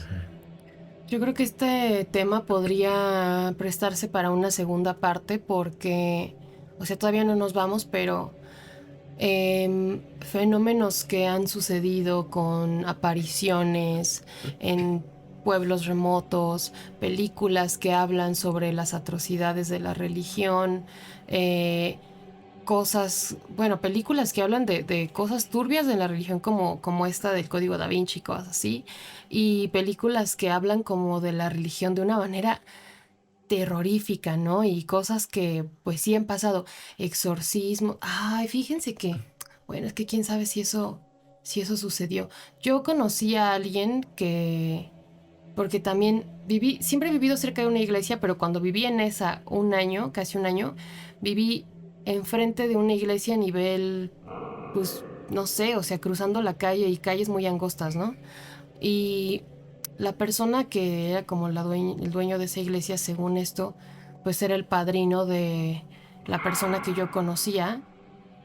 Yo creo que este tema podría prestarse para una segunda parte porque, o sea, todavía no nos vamos, pero fenómenos que han sucedido con apariciones en pueblos remotos, películas que hablan sobre las atrocidades de la religión, películas que hablan de cosas turbias de la religión como esta del Código Da Vinci, cosas así, y películas que hablan como de la religión de una manera terrorífica, ¿no? Y cosas que pues sí han pasado, exorcismo. Ay, fíjense que, bueno, es que quién sabe si eso sucedió. Yo conocí a alguien porque también siempre he vivido cerca de una iglesia, pero cuando viví en esa casi un año, viví enfrente de una iglesia a nivel, pues, no sé, o sea, cruzando la calle y calles muy angostas, ¿no? Y la persona que era como el dueño de esa iglesia, según esto, pues era el padrino de la persona que yo conocía,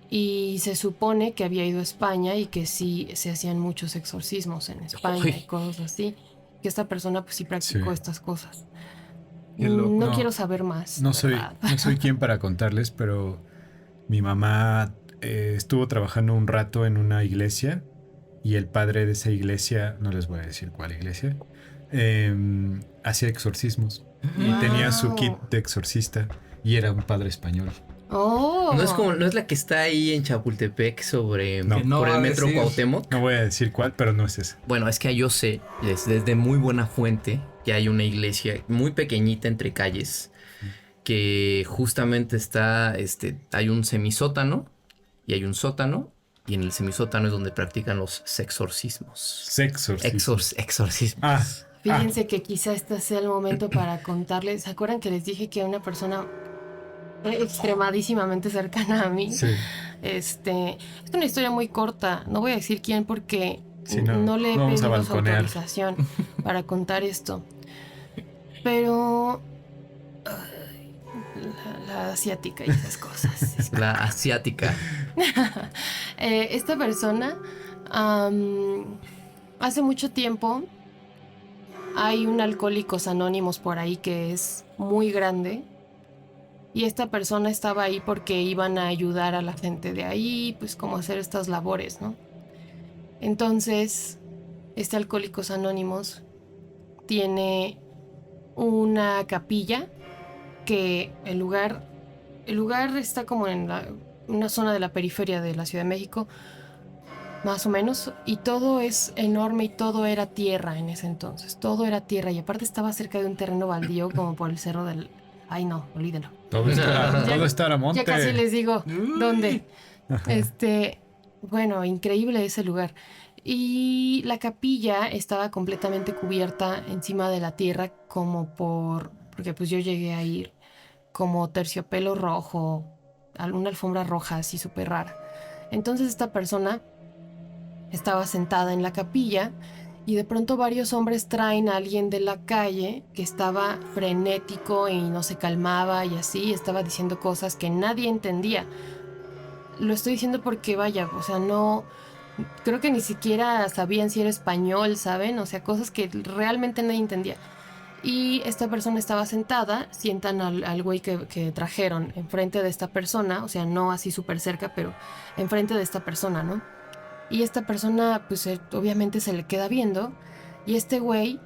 y se supone que había ido a España y que sí se hacían muchos exorcismos en España Uy. y cosas así. Que esta persona pues sí practicó Sí. estas cosas. Qué loco. No No, quiero saber más. No soy, ¿verdad? no soy quien para contarles, pero mi mamá estuvo trabajando un rato en una iglesia y el padre de esa iglesia, no les voy a decir cuál iglesia, hacía exorcismos y tenía su Wow. kit de exorcista y era un padre español. Oh. No es la que está ahí en Chapultepec sobre No. Que no por va el a metro decir. Cuauhtémoc. No voy a decir cuál, pero no es esa. Bueno, es que yo sé, desde muy buena fuente, que hay una iglesia muy pequeñita entre calles, que justamente está, hay un semisótano y hay un sótano, y en el semisótano es donde practican los sexorcismos. Sexorcismo. Exorcismos. Ah, Fíjense que quizá este sea el momento para contarles. ¿Se acuerdan que les dije que una persona extremadísimamente cercana a mí? sí. Es una historia muy corta. No voy a decir quién porque Sí, no, no le he no vamos a pedido su balconear. autorización para contar esto. Pero ay, la asiática y esas cosas. La asiática. Esta persona, hace mucho tiempo, hay un Alcohólicos Anónimos por ahí que es muy grande. Y esta persona estaba ahí porque iban a ayudar a la gente de ahí, pues como hacer estas labores, ¿no? Entonces, este Alcohólicos Anónimos tiene una capilla que el lugar está como en una zona de la periferia de la Ciudad de México, más o menos, y todo es enorme y todo era tierra en ese entonces, todo era tierra y aparte estaba cerca de un terreno baldío como por el cerro del... Ay no, olvídelo. Todo está a monte. Ya casi les digo dónde. Bueno, increíble ese lugar. Y la capilla estaba completamente cubierta encima de la tierra porque pues yo llegué a ir como terciopelo rojo, una alfombra roja así súper rara. Entonces esta persona estaba sentada en la capilla y de pronto varios hombres traen a alguien de la calle que estaba frenético y no se calmaba y así, estaba diciendo cosas que nadie entendía. Lo estoy diciendo porque vaya, o sea, no... Creo que ni siquiera sabían si era español, ¿saben? O sea, cosas que realmente nadie entendía. Y esta persona estaba sentada, sientan al güey que trajeron enfrente de esta persona, o sea, no así súper cerca, pero enfrente de esta persona, ¿no? Y esta persona, pues obviamente se le queda viendo. Y este güey,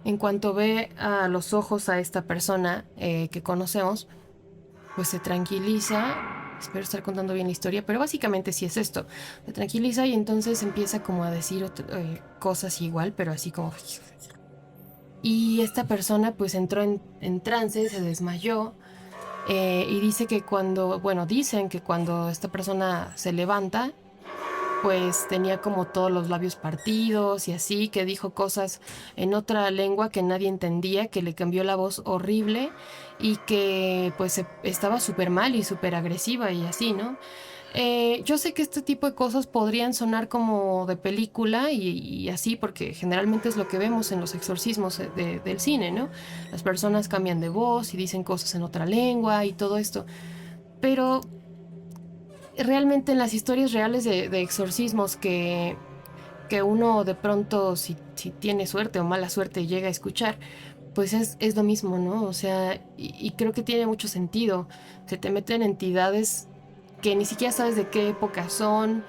en cuanto ve a los ojos a esta persona que conocemos, pues se tranquiliza. Espero estar contando bien la historia, pero básicamente sí es esto. Se tranquiliza y entonces empieza como a decir cosas igual, pero así como... Y esta persona pues entró en trance, se desmayó. Y dice que dicen que cuando esta persona se levanta, pues tenía como todos los labios partidos y así, que dijo cosas en otra lengua que nadie entendía, que le cambió la voz horrible y que pues estaba súper mal y súper agresiva y así, ¿no? Yo sé que este tipo de cosas podrían sonar como de película y así, porque generalmente es lo que vemos en los exorcismos del cine, ¿no? Las personas cambian de voz y dicen cosas en otra lengua y todo esto. Pero realmente en las historias reales de exorcismos que uno de pronto, si tiene suerte o mala suerte, llega a escuchar, pues es lo mismo, ¿no? O sea, y creo que tiene mucho sentido. Se te meten entidades que ni siquiera sabes de qué época son,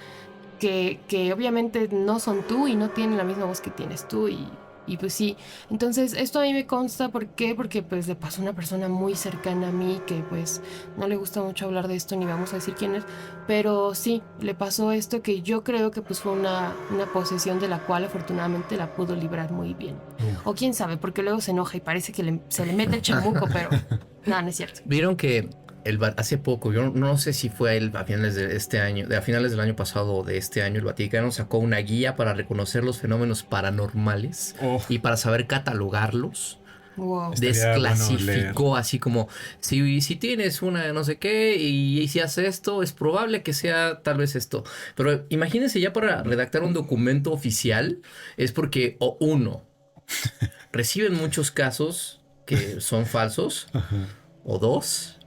que obviamente no son tú y no tienen la misma voz que tienes tú y pues sí. Entonces esto a mí me consta, ¿por qué? Porque pues le pasó a una persona muy cercana a mí que pues no le gusta mucho hablar de esto ni vamos a decir quién es, pero sí, le pasó esto que yo creo que pues fue una posesión de la cual afortunadamente la pudo librar muy bien. O quién sabe, porque luego se enoja y parece que se le mete el chamuco, pero no es cierto. Vieron que hace poco, yo no sé si fue a finales de este año, a finales del año pasado o de este año, el Vaticano sacó una guía para reconocer los fenómenos paranormales y para saber catalogarlos. Wow. Desclasificó así como si tienes una no sé qué y si hace esto es probable que sea tal vez esto, pero imagínense ya para redactar un documento oficial es porque reciben muchos casos que son falsos o dos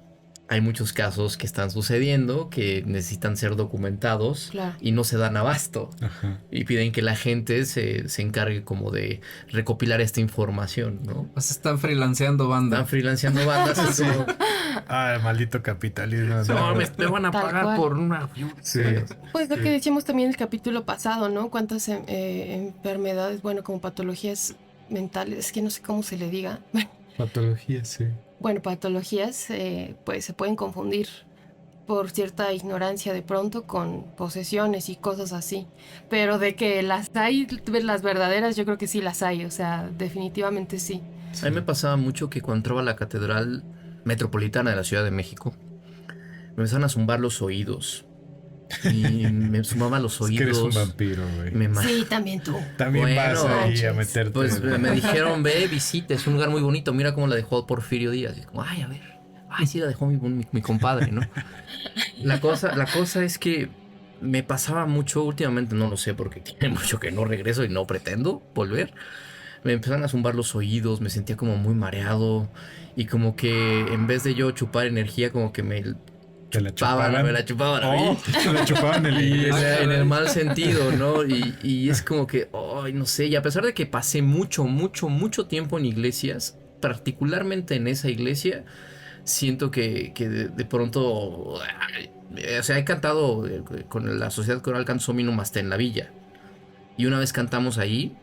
hay muchos casos que están sucediendo que necesitan ser documentados Claro. y no se dan abasto. Ajá. Y piden que la gente se encargue como de recopilar esta información, ¿no? O sea, están freelanceando banda. Están freelanceando bandas y como, Ah, maldito capitalismo. no, me van a Tal pagar cual. por una... Sí. Pues lo que decíamos también en el capítulo pasado, ¿no? Cuántas enfermedades, bueno, como patologías mentales, es que no sé cómo se le diga. Patología, sí. Bueno, patologías, pues se pueden confundir por cierta ignorancia de pronto con posesiones y cosas así. Pero de que las hay, las verdaderas, yo creo que sí las hay, o sea, definitivamente sí. A mí me pasaba mucho que cuando entraba a la Catedral Metropolitana de la Ciudad de México, me empezaban a zumbar los oídos. Y me zumbaban los Es que eres un oídos. vampiro, güey. Me ma- Sí, también tú. También Bueno, vas ahí a manches. meterte. Pues me dijeron, ve, visita, es un lugar muy bonito, mira cómo la dejó Porfirio Díaz. Y como, ay, a ver, ay, sí la dejó mi compadre, ¿no? La cosa es que me pasaba mucho últimamente, no lo sé, porque tiene mucho que no regreso y no pretendo volver. Me empezaron a zumbar los oídos, me sentía como muy mareado y como que en vez de yo chupar energía, como que me Te la chupaban, chupaban. me la chupaban a Oh, mí. te la chupaban en la Y iglesia. en el mal sentido, ¿no? Y es como que, ay, no sé, y a pesar de que pasé mucho tiempo en iglesias, particularmente en esa iglesia, siento que de pronto, ay, o sea, he cantado con la Sociedad Coral Canto Sómino hasta en la villa. Y una vez cantamos ahí,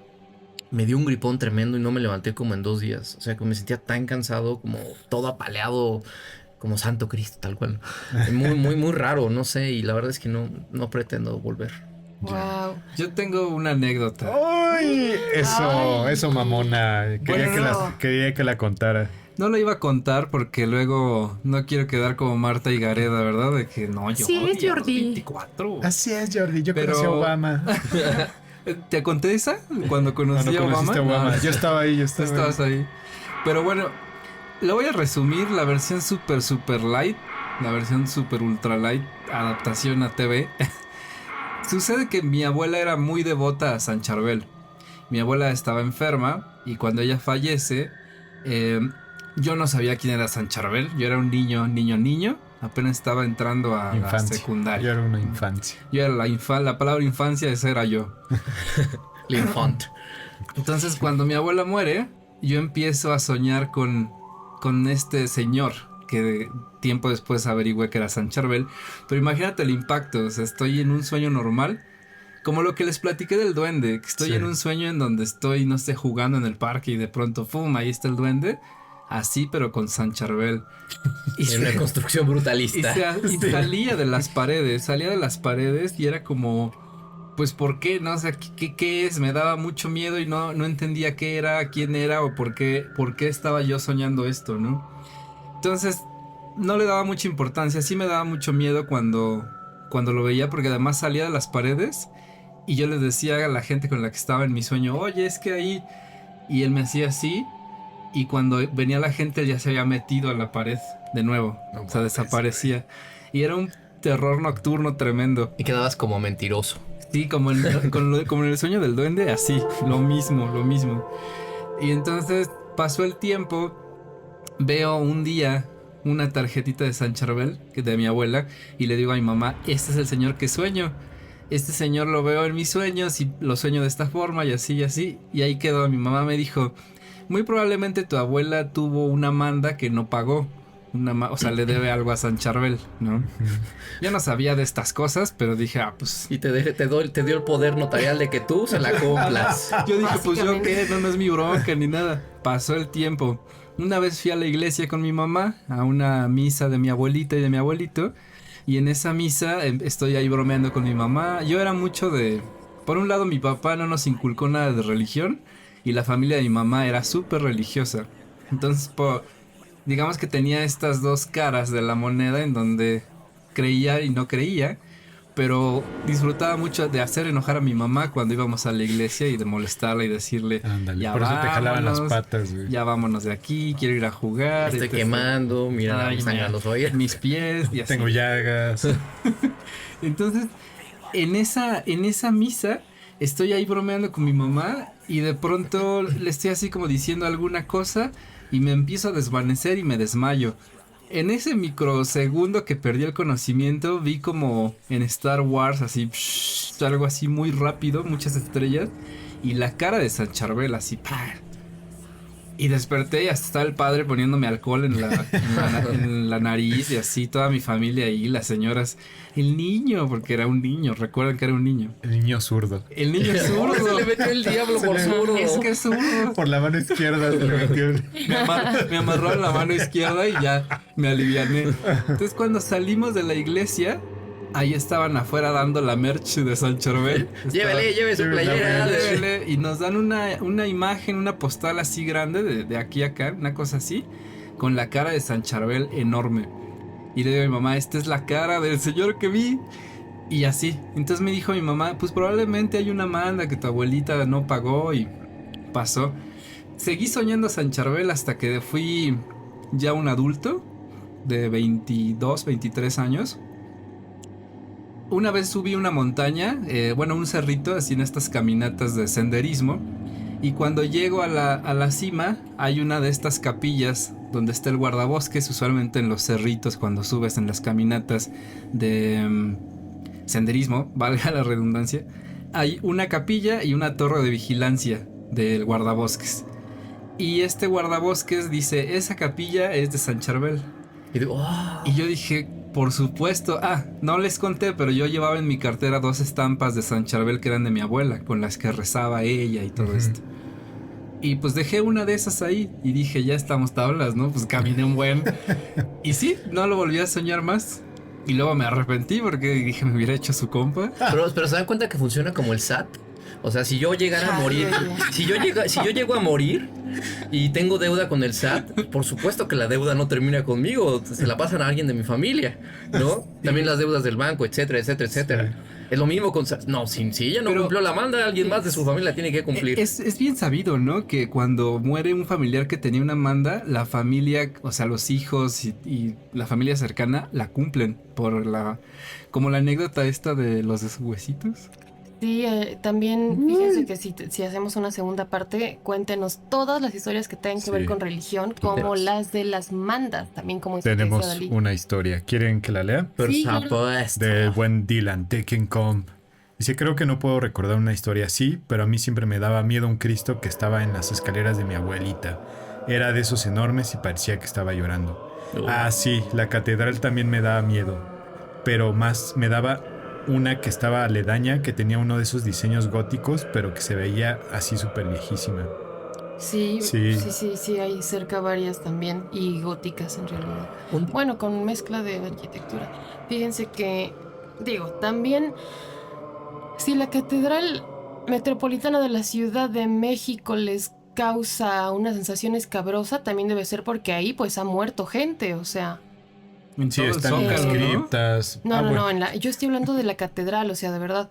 me dio un gripón tremendo y no me levanté como en 2 días. O sea, que me sentía tan cansado, como todo apaleado, como Santo Cristo, tal cual. Muy raro, no sé, y la verdad es que no pretendo volver. Wow. Yo tengo una anécdota. ¡Ay! Eso, mamona. Quería, Bueno. quería que la contara. No lo iba a contar porque luego no quiero quedar como Marta y Gareda, ¿verdad? De que no, yo Sí, odio a los Jordi. 24. Así es, Jordi. Yo Pero- conocí a Obama. ¿Te conté esa? Cuando conocí Cuando a Obama. conociste a Obama. No, Yo estaba ahí, tú estabas ahí. Pero bueno, le voy a resumir la versión super light, la versión super ultra light, adaptación a TV. Sucede que mi abuela era muy devota a San Charbel. Mi abuela estaba enferma y cuando ella fallece, yo no sabía quién era San Charbel. Yo era un niño. Apenas estaba entrando a la Infancia. secundaria. Yo era una infancia. Yo era la palabra infancia, esa era yo. L'Enfant. Entonces, cuando mi abuela muere, yo empiezo a soñar con este señor que tiempo después averigüé que era San Charbel. Pero imagínate el impacto, o sea, estoy en un sueño normal, como lo que les platiqué del duende, que estoy Sí. en un sueño en donde estoy, no sé, jugando en el parque y de pronto, ¡fum!, ahí está el duende, así pero con San Charbel. En una construcción brutalista. Y salía de las paredes y era como, pues, ¿por qué? ¿No? O sea, ¿qué es? Me daba mucho miedo y no entendía qué era, quién era o por qué estaba yo soñando esto, ¿no? Entonces, no le daba mucha importancia. Sí me daba mucho miedo cuando lo veía, porque además salía de las paredes y yo les decía a la gente con la que estaba en mi sueño, oye, es que ahí... Y él me hacía así, y cuando venía la gente él ya se había metido a la pared de nuevo. No O sea, mames, desaparecía. Y era un terror nocturno tremendo. Y quedabas como mentiroso. Sí, como en el sueño del duende, así, lo mismo. Y entonces pasó el tiempo, veo un día una tarjetita de San Charbel, que de mi abuela, y le digo a mi mamá, este es el señor que sueño. Este señor lo veo en mis sueños y lo sueño de esta forma y así. Y ahí quedó. Mi mamá me dijo, muy probablemente tu abuela tuvo una manda que no pagó. O sea, le debe algo a San Charbel, ¿no? Yo no sabía de estas cosas, pero dije, pues... Y te dio el poder notarial de que tú se la cumplas. Yo dije, pues yo Básicamente. qué, no es mi bronca ni nada. Pasó el tiempo. Una vez fui a la iglesia con mi mamá, a una misa de mi abuelita y de mi abuelito. Y en esa misa estoy ahí bromeando con mi mamá. Yo era mucho de... Por un lado, mi papá no nos inculcó nada de religión. Y la familia de mi mamá era súper religiosa. Entonces, digamos que tenía estas dos caras de la moneda en donde creía y no creía. Pero disfrutaba mucho de hacer enojar a mi mamá cuando íbamos a la iglesia y de molestarla y decirle, Ándale, ya por eso te jalaban las vámonos, patas, güey. ya vámonos de aquí, quiero ir a jugar. Estoy Este, quemando, mira, ay, me sangran los oídos. mis pies y así. Tengo llagas. Entonces, en esa misa, estoy ahí bromeando con mi mamá y de pronto le estoy así como diciendo alguna cosa y me empiezo a desvanecer y me desmayo. en ese microsegundo que perdí el conocimiento, vi como en Star Wars, así, algo así muy rápido, muchas estrellas, y la cara de San Charbel, así, ¡pah! Y desperté y hasta estaba el padre poniéndome alcohol en la nariz y así, toda mi familia ahí, las señoras. El niño, porque era un niño, recuerdan que era un niño. El niño zurdo. El niño zurdo. Se le metió el diablo por zurdo. Es que es zurdo. Por la mano izquierda se le metió el... Me amarraron la mano izquierda y ya me aliviané. Entonces cuando salimos de la iglesia, ahí estaban afuera dando la merch de San Charbel. Lleve su playera. Llévele, y nos dan una imagen, una postal así grande de aquí a acá, una cosa así, con la cara de San Charbel enorme. Y le digo a mi mamá, esta es la cara del señor que vi. Y así. Entonces me dijo mi mamá, pues probablemente hay una manda que tu abuelita no pagó y pasó. Seguí soñando a San Charbel hasta que fui ya un adulto de 22, 23 años. Una vez subí una montaña, un cerrito, así en estas caminatas de senderismo. Y cuando llego a la cima, hay una de estas capillas donde está el guardabosques, usualmente en los cerritos, cuando subes en las caminatas de senderismo, valga la redundancia. Hay una capilla y una torre de vigilancia del guardabosques. Y este guardabosques dice, esa capilla es de San Charbel. Y yo dije, por supuesto. No les conté, pero yo llevaba en mi cartera 2 estampas de San Charbel que eran de mi abuela, con las que rezaba ella y todo esto. Y pues dejé una de esas ahí y dije, ya estamos tablas, ¿no? Pues caminé un buen. Y sí, no lo volví a soñar más. Y luego me arrepentí porque dije, me hubiera hecho su compa. Pero ¿se dan cuenta que funciona como el SAT? O sea, si yo llegara a morir, si yo llego a morir y tengo deuda con el SAT, por supuesto que la deuda no termina conmigo, se la pasan a alguien de mi familia, ¿no? También las deudas del banco, etcétera, etcétera, etcétera. Sí. Es lo mismo con... No, si ella no cumplió la manda, alguien más de su familia tiene que cumplir. Es bien sabido, ¿no? Que cuando muere un familiar que tenía una manda, la familia, o sea, los hijos y la familia cercana la cumplen por como la anécdota esta de los huesitos. Sí, también fíjense que si hacemos una segunda parte, cuéntenos todas las historias que tengan que ver con religión, como las de las mandas, también como tenemos una historia. ¿Quieren que la lea? Por supuesto. Del buen Dylan, Taking Comb. Dice, creo que no puedo recordar una historia así, pero a mí siempre me daba miedo un Cristo que estaba en las escaleras de mi abuelita. Era de esos enormes y parecía que estaba llorando. Sí, la catedral también me daba miedo, pero más me daba una que estaba aledaña, que tenía uno de esos diseños góticos, pero que se veía así súper viejísima. Sí, hay cerca varias también, y góticas en realidad. Bueno, con mezcla de arquitectura. Fíjense que, también, si la Catedral Metropolitana de la Ciudad de México les causa una sensación escabrosa, también debe ser porque ahí pues ha muerto gente, o sea... Sí, están las criptas. No, yo estoy hablando de la catedral, o sea, de verdad.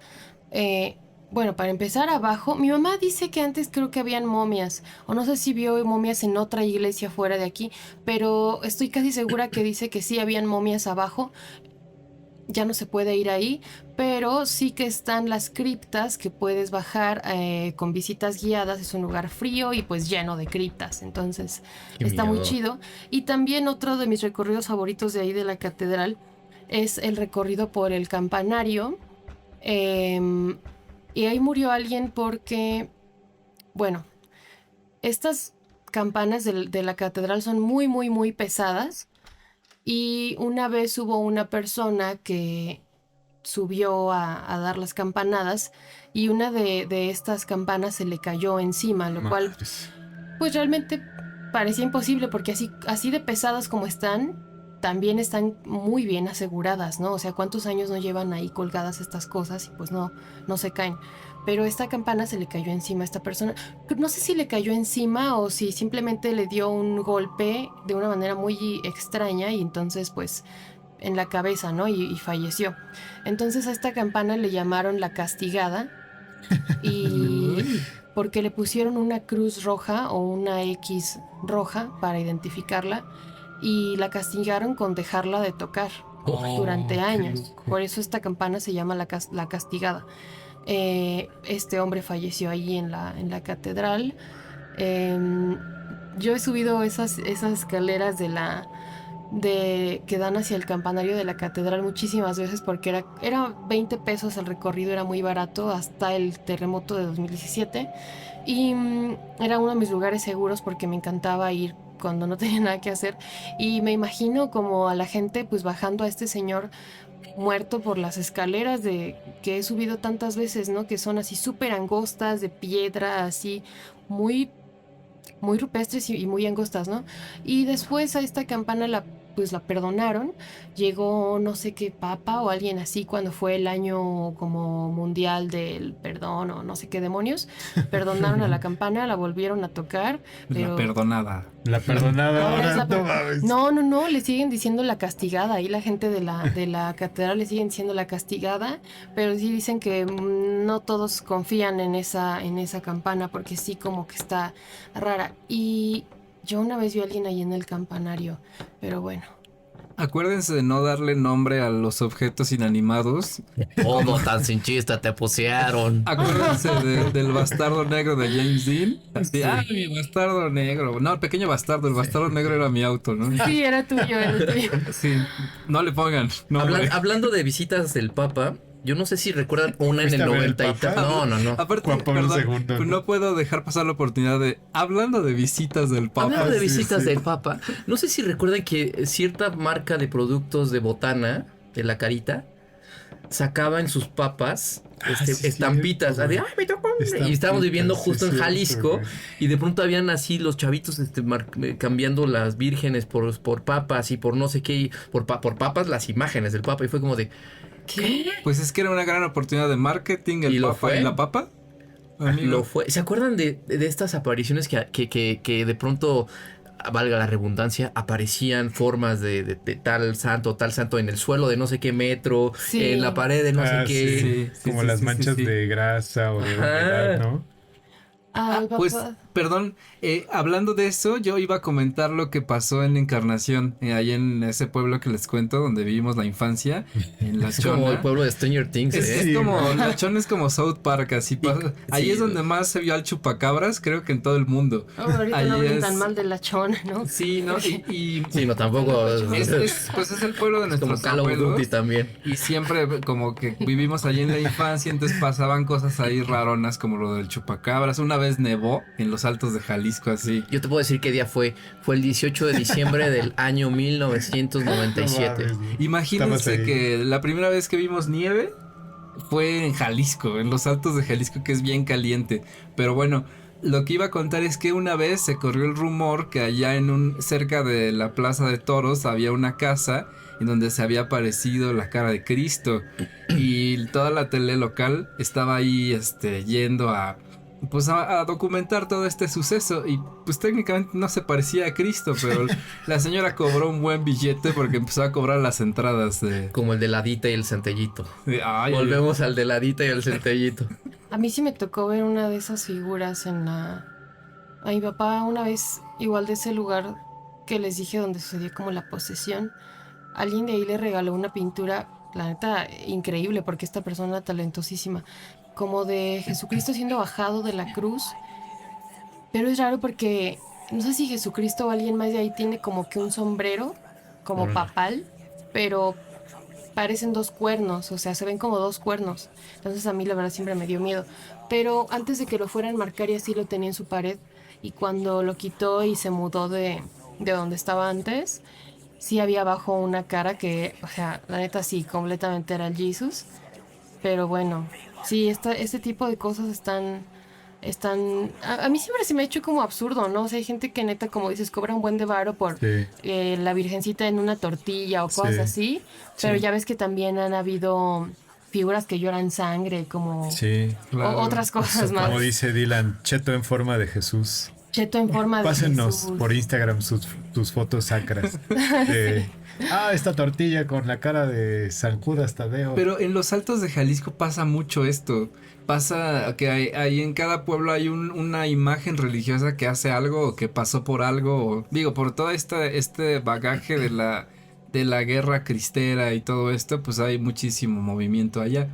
Bueno, para empezar abajo, mi mamá dice que antes creo que habían momias, o no sé si vio momias en otra iglesia fuera de aquí, pero estoy casi segura que dice que sí habían momias abajo. Ya no se puede ir ahí, pero sí que están las criptas que puedes bajar con visitas guiadas. Es un lugar frío y pues lleno de criptas, entonces está muy chido. Y también otro de mis recorridos favoritos de ahí de la catedral es el recorrido por el campanario. Y ahí murió alguien porque, bueno, estas campanas de la catedral son muy, muy, muy pesadas. Y una vez hubo una persona que subió a dar las campanadas y una de estas campanas se le cayó encima, lo cual pues realmente parecía imposible porque así de pesadas como están, también están muy bien aseguradas, ¿no? O sea, ¿cuántos años no llevan ahí colgadas estas cosas y pues no se caen? Pero esta campana se le cayó encima a esta persona. No sé si le cayó encima o si simplemente le dio un golpe de una manera muy extraña y entonces pues en la cabeza, ¿no? Y falleció. Entonces a esta campana le llamaron la castigada y porque le pusieron una cruz roja o una X roja para identificarla y la castigaron con dejarla de tocar durante años. Por eso esta campana se llama la castigada. Este hombre falleció ahí en la catedral. Yo he subido esas escaleras de la que dan hacia el campanario de la catedral muchísimas veces porque era 20 pesos el recorrido, era muy barato hasta el terremoto de 2017 y era uno de mis lugares seguros porque me encantaba ir cuando no tenía nada que hacer y me imagino como a la gente pues bajando a este señor muerto por las escaleras de que he subido tantas veces, ¿no? Que son así súper angostas, de piedra, así muy muy rupestres y muy angostas, ¿no? Y después a esta campana pues la perdonaron. Llegó no sé qué papa o alguien así cuando fue el año como mundial del perdón o no sé qué demonios. Perdonaron a la campana, la volvieron a tocar. Pero La perdonada. La perdonada ahora es ahora, la no mames. no, le siguen diciendo la castigada. Ahí la gente de la catedral le siguen diciendo la castigada, pero sí dicen que no todos confían en esa campana porque sí como que está rara. Y yo una vez vi a alguien ahí en el campanario, pero bueno. Acuérdense de no darle nombre a los objetos inanimados. Todo tan sin chiste te pusieron. Acuérdense del bastardo negro de James Dean. Así, mi bastardo negro. No, el pequeño bastardo. El bastardo negro era mi auto, ¿no? Sí, era tuyo. Sí, no le pongan nombre. Hablando de visitas del Papa, yo no sé si recuerdan una en ¿Fuiste el a ver 90 y el Papa? tal. No. Aparte, Juan Pablo perdón, II, ¿no? no puedo dejar pasar la oportunidad de... Hablando de visitas del Papa. Hablando de sí, visitas sí. del Papa, no sé si recuerdan que cierta marca de productos de botana, de la carita, sacaba en sus papas sí, estampitas. cierto, De, güey. "Ay, me tocó". Y Estampitas, estábamos viviendo justo sí, en cierto, Jalisco. güey. Y de pronto habían así los chavitos cambiando las vírgenes por papas y por no sé qué. Y por papas las imágenes del Papa. Y fue como de... ¿Qué? Pues es que era una gran oportunidad de marketing. El ¿Y lo Papa fue? y la papa. Amigo. Lo fue. ¿Se acuerdan de estas apariciones que de pronto, valga la redundancia, aparecían formas de tal santo en el suelo de no sé qué metro, Sí. en la pared de no sé Ah, qué? sí, Sí, como sí, las sí, manchas sí. de grasa o de Ajá. humedad, ¿no? Al Pues, papá. perdón, hablando de eso, yo iba a comentar lo que pasó en Encarnación, ahí en ese pueblo que les cuento, donde vivimos la infancia, en La Es como el Chona. pueblo de Stranger Things, Es, ¿eh? es Sí, como, güey. La Chona es como South Park, así pasa. Ahí sí, es donde más se vio al chupacabras, creo que en todo el mundo. Ahorita Ahí no hablen es- tan mal de la chona, ¿no? Sí, ¿no? Y Sí, no, tampoco. pues es el pueblo de Es como nuestros Call of abuelos. Duty también. Y siempre como que vivimos allí en la infancia, entonces pasaban cosas ahí raronas como lo del chupacabras. Una vez nevó en los altos de Jalisco así. Yo te puedo decir qué día fue. Fue el 18 de diciembre del año 1997. No mames. Imagínense Estabas ahí. que la primera vez que vimos nieve fue en Jalisco, en los altos de Jalisco, que es bien caliente. Pero bueno, lo que iba a contar es que una vez se corrió el rumor que allá cerca de la Plaza de Toros había una casa en donde se había aparecido la cara de Cristo y toda la tele local estaba ahí yendo a documentar todo este suceso y pues técnicamente no se parecía a Cristo, pero la señora cobró un buen billete porque empezó a cobrar las entradas de... Como el de la Dita y el centellito. Ay, Volvemos al de la Dita y el centellito. A mí sí me tocó ver una de esas figuras en la... A mi papá una vez, igual de ese lugar que les dije donde sucedió como la posesión, alguien de ahí le regaló una pintura, la neta, increíble, porque esta persona talentosísima, como de Jesucristo siendo bajado de la cruz. Pero es raro porque no sé si Jesucristo o alguien más de ahí tiene como que un sombrero, como Órale. papal, pero parecen dos cuernos, o sea, se ven como dos cuernos. Entonces a mí la verdad siempre me dio miedo. Pero antes de que lo fueran a marcar y así lo tenía en su pared, y cuando lo quitó y se mudó de donde estaba antes, sí había abajo una cara que, o sea, la neta sí, completamente era el Jesus. Pero bueno, sí, este tipo de cosas están... A mí siempre se me ha hecho como absurdo, ¿no? O sea, hay gente que neta, como dices, cobra un buen de varo por Sí. la virgencita en una tortilla o cosas Sí. así. Pero ya ves que también han habido figuras que lloran sangre, como Sí. claro. otras cosas más. Como dice Dylan, cheto en forma de Jesús. Cheto en forma de Pásenos Jesús. por Instagram tus fotos sacras. Esta tortilla con la cara de San Judas Tadeo. Pero en los altos de Jalisco pasa mucho esto. Pasa que hay en cada pueblo hay una imagen religiosa que hace algo o que pasó por algo. Por todo este bagaje de la guerra cristera y todo esto, pues hay muchísimo movimiento allá.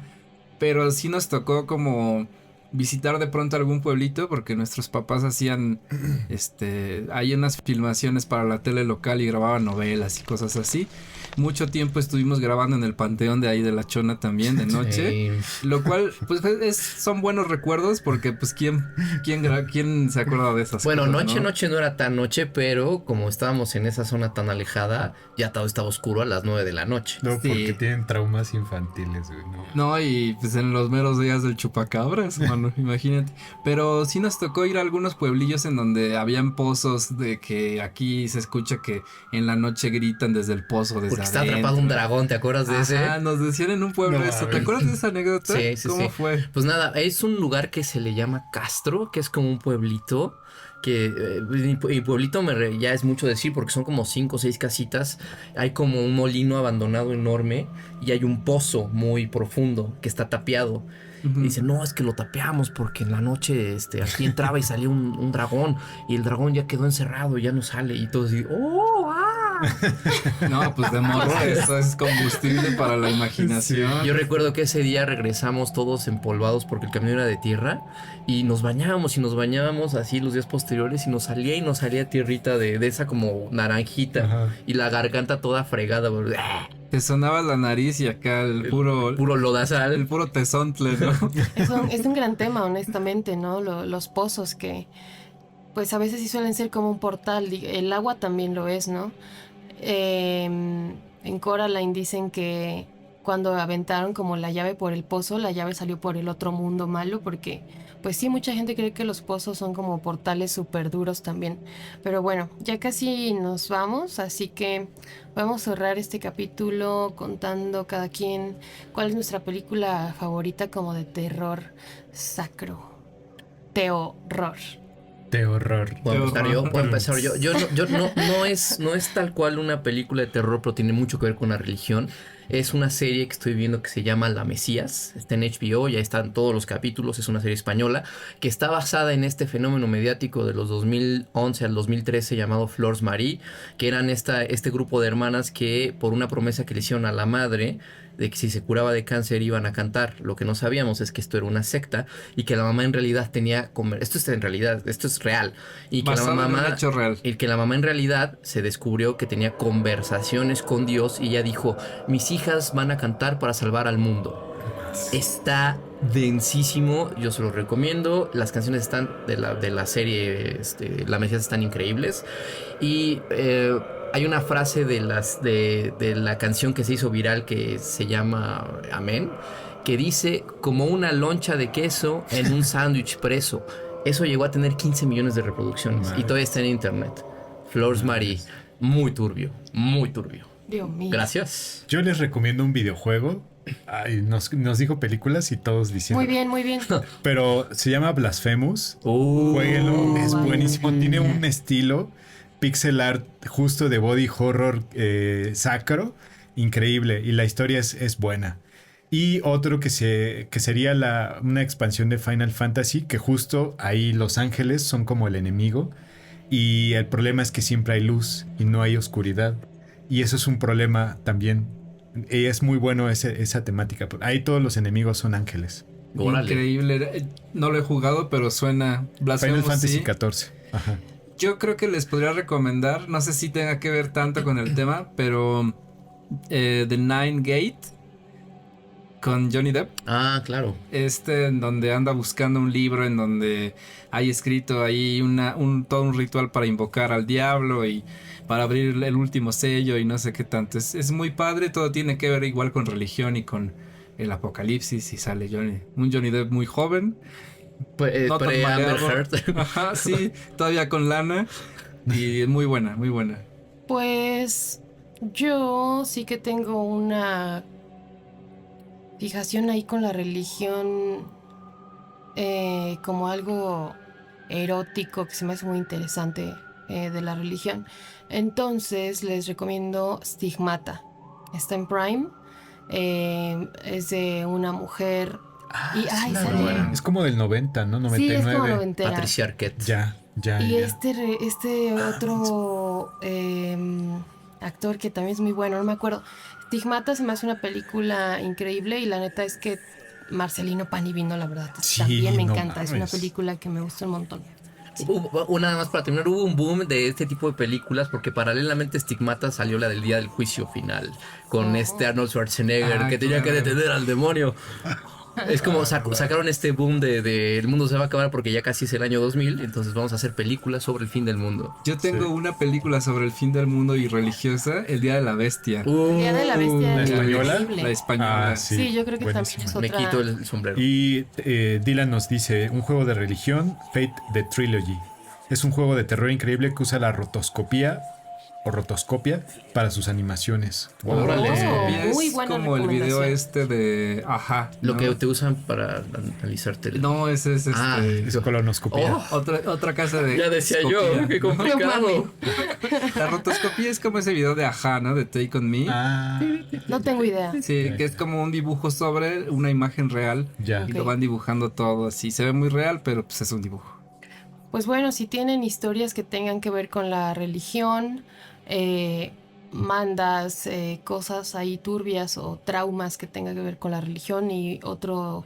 Pero sí nos tocó como visitar de pronto algún pueblito, porque nuestros papás hacían, hay unas filmaciones para la tele local y grababan novelas y cosas así. Mucho tiempo estuvimos grabando en el panteón de ahí de La Chona también de noche, lo cual pues son buenos recuerdos porque pues quién se acuerda de esas Bueno, cosas, noche no era tan noche, pero como estábamos en esa zona tan alejada, ya todo estaba oscuro a las 9 de la noche. No, Sí. porque tienen traumas infantiles, güey. No, y pues en los meros días del chupacabras, mano, imagínate. Pero sí nos tocó ir a algunos pueblillos en donde habían pozos, de que aquí se escucha que en la noche gritan desde el pozo, desde Porque está adentro. atrapado un dragón, ¿te acuerdas de ese? Ah, nos decían en un pueblo No, eso. ¿Te mames. acuerdas de esa anécdota? Sí. ¿Cómo fue? Pues nada, es un lugar que se le llama Castro, que es como un pueblito. Que y pueblito ya es mucho decir porque son como 5 o 6 casitas. Hay como un molino abandonado enorme y hay un pozo muy profundo que está tapiado. Y dicen, no, es que lo tapeamos porque en la noche aquí entraba y salía un dragón y el dragón ya quedó encerrado y ya no sale. Y todos dicen, ¡oh! ¡Ah! No, pues de morro, eso es combustible para la imaginación. Yo recuerdo que ese día regresamos todos empolvados porque el camino era de tierra y nos bañábamos así los días posteriores y nos salía tierrita de esa como naranjita. Ajá. Y la garganta toda fregada. Te sonaba la nariz y acá el puro lodazal. el puro tezontle, ¿no? Es un gran tema, honestamente, ¿no? Los pozos que, pues a veces sí suelen ser como un portal. El agua también lo es, ¿no? En Coraline dicen que cuando aventaron como la llave por el pozo, la llave salió por el otro mundo malo, porque pues sí, mucha gente cree que los pozos son como portales súper duros también. Pero bueno, ya casi nos vamos, así que vamos a cerrar este capítulo contando cada quien cuál es nuestra película favorita como de terror sacro. Terror. De horror. Puedo empezar yo. No es tal cual una película de terror, pero tiene mucho que ver con la religión. Es una serie que estoy viendo que se llama La Mesías. Está en HBO, ya están todos los capítulos. Es una serie española que está basada en este fenómeno mediático de los 2011 al 2013 llamado Flors Marie, que eran este grupo de hermanas que por una promesa que le hicieron a la madre de que si se curaba de cáncer iban a cantar. Lo que no sabíamos es que esto era una secta y que la mamá en realidad esto es real. Y que Basado en un hecho real. Y que la mamá en realidad se descubrió que tenía conversaciones con Dios y ella dijo, mis hijas van a cantar para salvar al mundo. Está densísimo, yo se lo recomiendo. Las canciones están de la serie La Mesías están increíbles. Y hay una frase de la canción que se hizo viral que se llama Amén, que dice, como una loncha de queso en un sándwich preso. Eso llegó a tener 15 millones de reproducciones y todavía está en internet. Flors Marie, muy turbio, muy turbio. Dios mío. Gracias. Yo les recomiendo un videojuego. Ay, nos dijo películas y todos diciendo. Muy bien, muy bien. Pero se llama Blasphemous. Jueguenlo, es ay, buenísimo. no. Tiene un estilo pixel art justo de body horror sacro. Increíble. Y la historia es buena. Y otro que sería una expansión de Final Fantasy, que justo ahí Los Ángeles son como el enemigo. Y el problema es que siempre hay luz y no hay oscuridad. Y eso es un problema también. Y es muy bueno esa temática. Ahí todos los enemigos son ángeles. Órale. Increíble. No lo he jugado, pero suena Blasphemous. Final Fantasy Sí. XIV. Ajá. Yo creo que les podría recomendar, no sé si tenga que ver tanto con el tema, pero The Nine Gate con Johnny Depp. Ah, claro. En donde anda buscando un libro en donde hay escrito ahí todo un ritual para invocar al diablo y para abrir el último sello y no sé qué tanto. Es muy padre, todo tiene que ver igual con religión y con el apocalipsis y sale un Johnny Depp muy joven. No tan Amber maleado. Heard. Ajá, sí, todavía con lana y muy buena, muy buena. Pues yo sí que tengo una fijación ahí con la religión, como algo erótico que se me hace muy interesante de la religión. Entonces les recomiendo Stigmata. Está en Prime. Es de una mujer. Y sale. Es como del 90, ¿no? 99. Sí, es como noventera. Patricia Arquette. Ya. Y este otro actor que también es muy bueno, no me acuerdo. Stigmata se me hace una película increíble y la neta es que Marcelino Pan y Vino, la verdad. Sí, También me no encanta. Es una mames. película que me gusta un montón. Nada más para terminar, hubo un boom de este tipo de películas porque paralelamente Stigmata salió la del Día del Juicio Final con Arnold Schwarzenegger que tenía que detener al demonio. Es como sacaron este boom de el mundo se va a acabar porque ya casi es el año 2000, entonces vamos a hacer películas sobre el fin del mundo. Yo tengo una película sobre el fin del mundo y religiosa, El Día de la Bestia. El Día de la Bestia ¿La es española? increíble. La española. Ah, Sí, yo creo que buenísima. también es Me otra. quito el sombrero. Y Dylan nos dice, un juego de religión, Fate the Trilogy. Es un juego de terror increíble que usa la rotoscopia para sus animaciones. Órale. Es Muy buena como el video recomendación. de Ajá. Lo ¿no? que te usan para analizarte. No, ese es Es colonoscopia. otra casa de Ya decía escopía, yo, qué ¿no? complicado. La rotoscopía es como ese video de Ajá, ¿no? De Take On Me. Ah, No tengo idea. Sí, que es como un dibujo sobre una imagen real. ya. Y lo van dibujando todo así. Se ve muy real, pero pues es un dibujo. Pues bueno, si tienen historias que tengan que ver con la religión, mandas, cosas ahí turbias o traumas que tengan que ver con la religión y otro,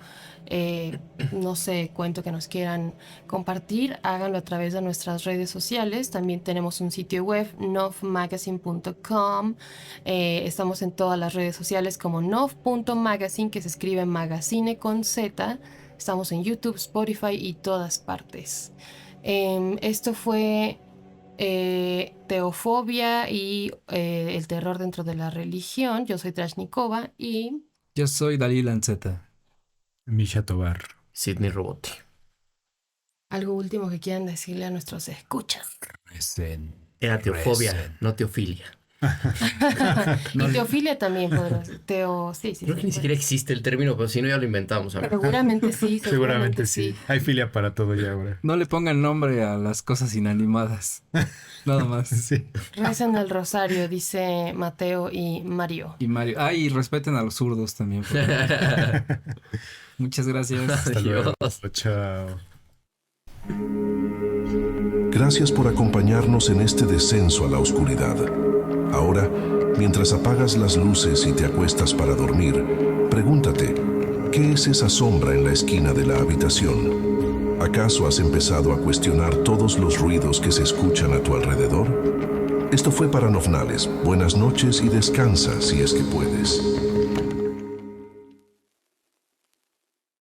no sé, cuento que nos quieran compartir, háganlo a través de nuestras redes sociales. También tenemos un sitio web, novmagazine.com. Estamos en todas las redes sociales como nov.magazine, que se escribe magazine con Z. Estamos en YouTube, Spotify y todas partes. Esto fue Teofobia y el terror dentro de la religión. Yo soy Trashnikova y Yo soy Dalí Lanceta. Misha Tobar. Sidney Robotti. algo último que quieran decirle a nuestros escuchas. Era teofobia, no teofilia. Y teofilia también podrás. Sí. Creo que ni siquiera existe el término, pero si no ya lo inventamos. amigo. Seguramente sí. Seguramente sí. Hay filia para todo ya ahora. No le pongan nombre a las cosas inanimadas. Nada más. Sí. Recen el rosario, dice Mateo y Mario. Y Mario. Y respeten a los zurdos también. por favor. Muchas gracias. Hasta luego. Adiós. Chao. Gracias por acompañarnos en este descenso a la oscuridad. Ahora, mientras apagas las luces y te acuestas para dormir, pregúntate, ¿qué es esa sombra en la esquina de la habitación? ¿Acaso has empezado a cuestionar todos los ruidos que se escuchan a tu alrededor? Esto fue Paranormales. Buenas noches y descansa si es que puedes.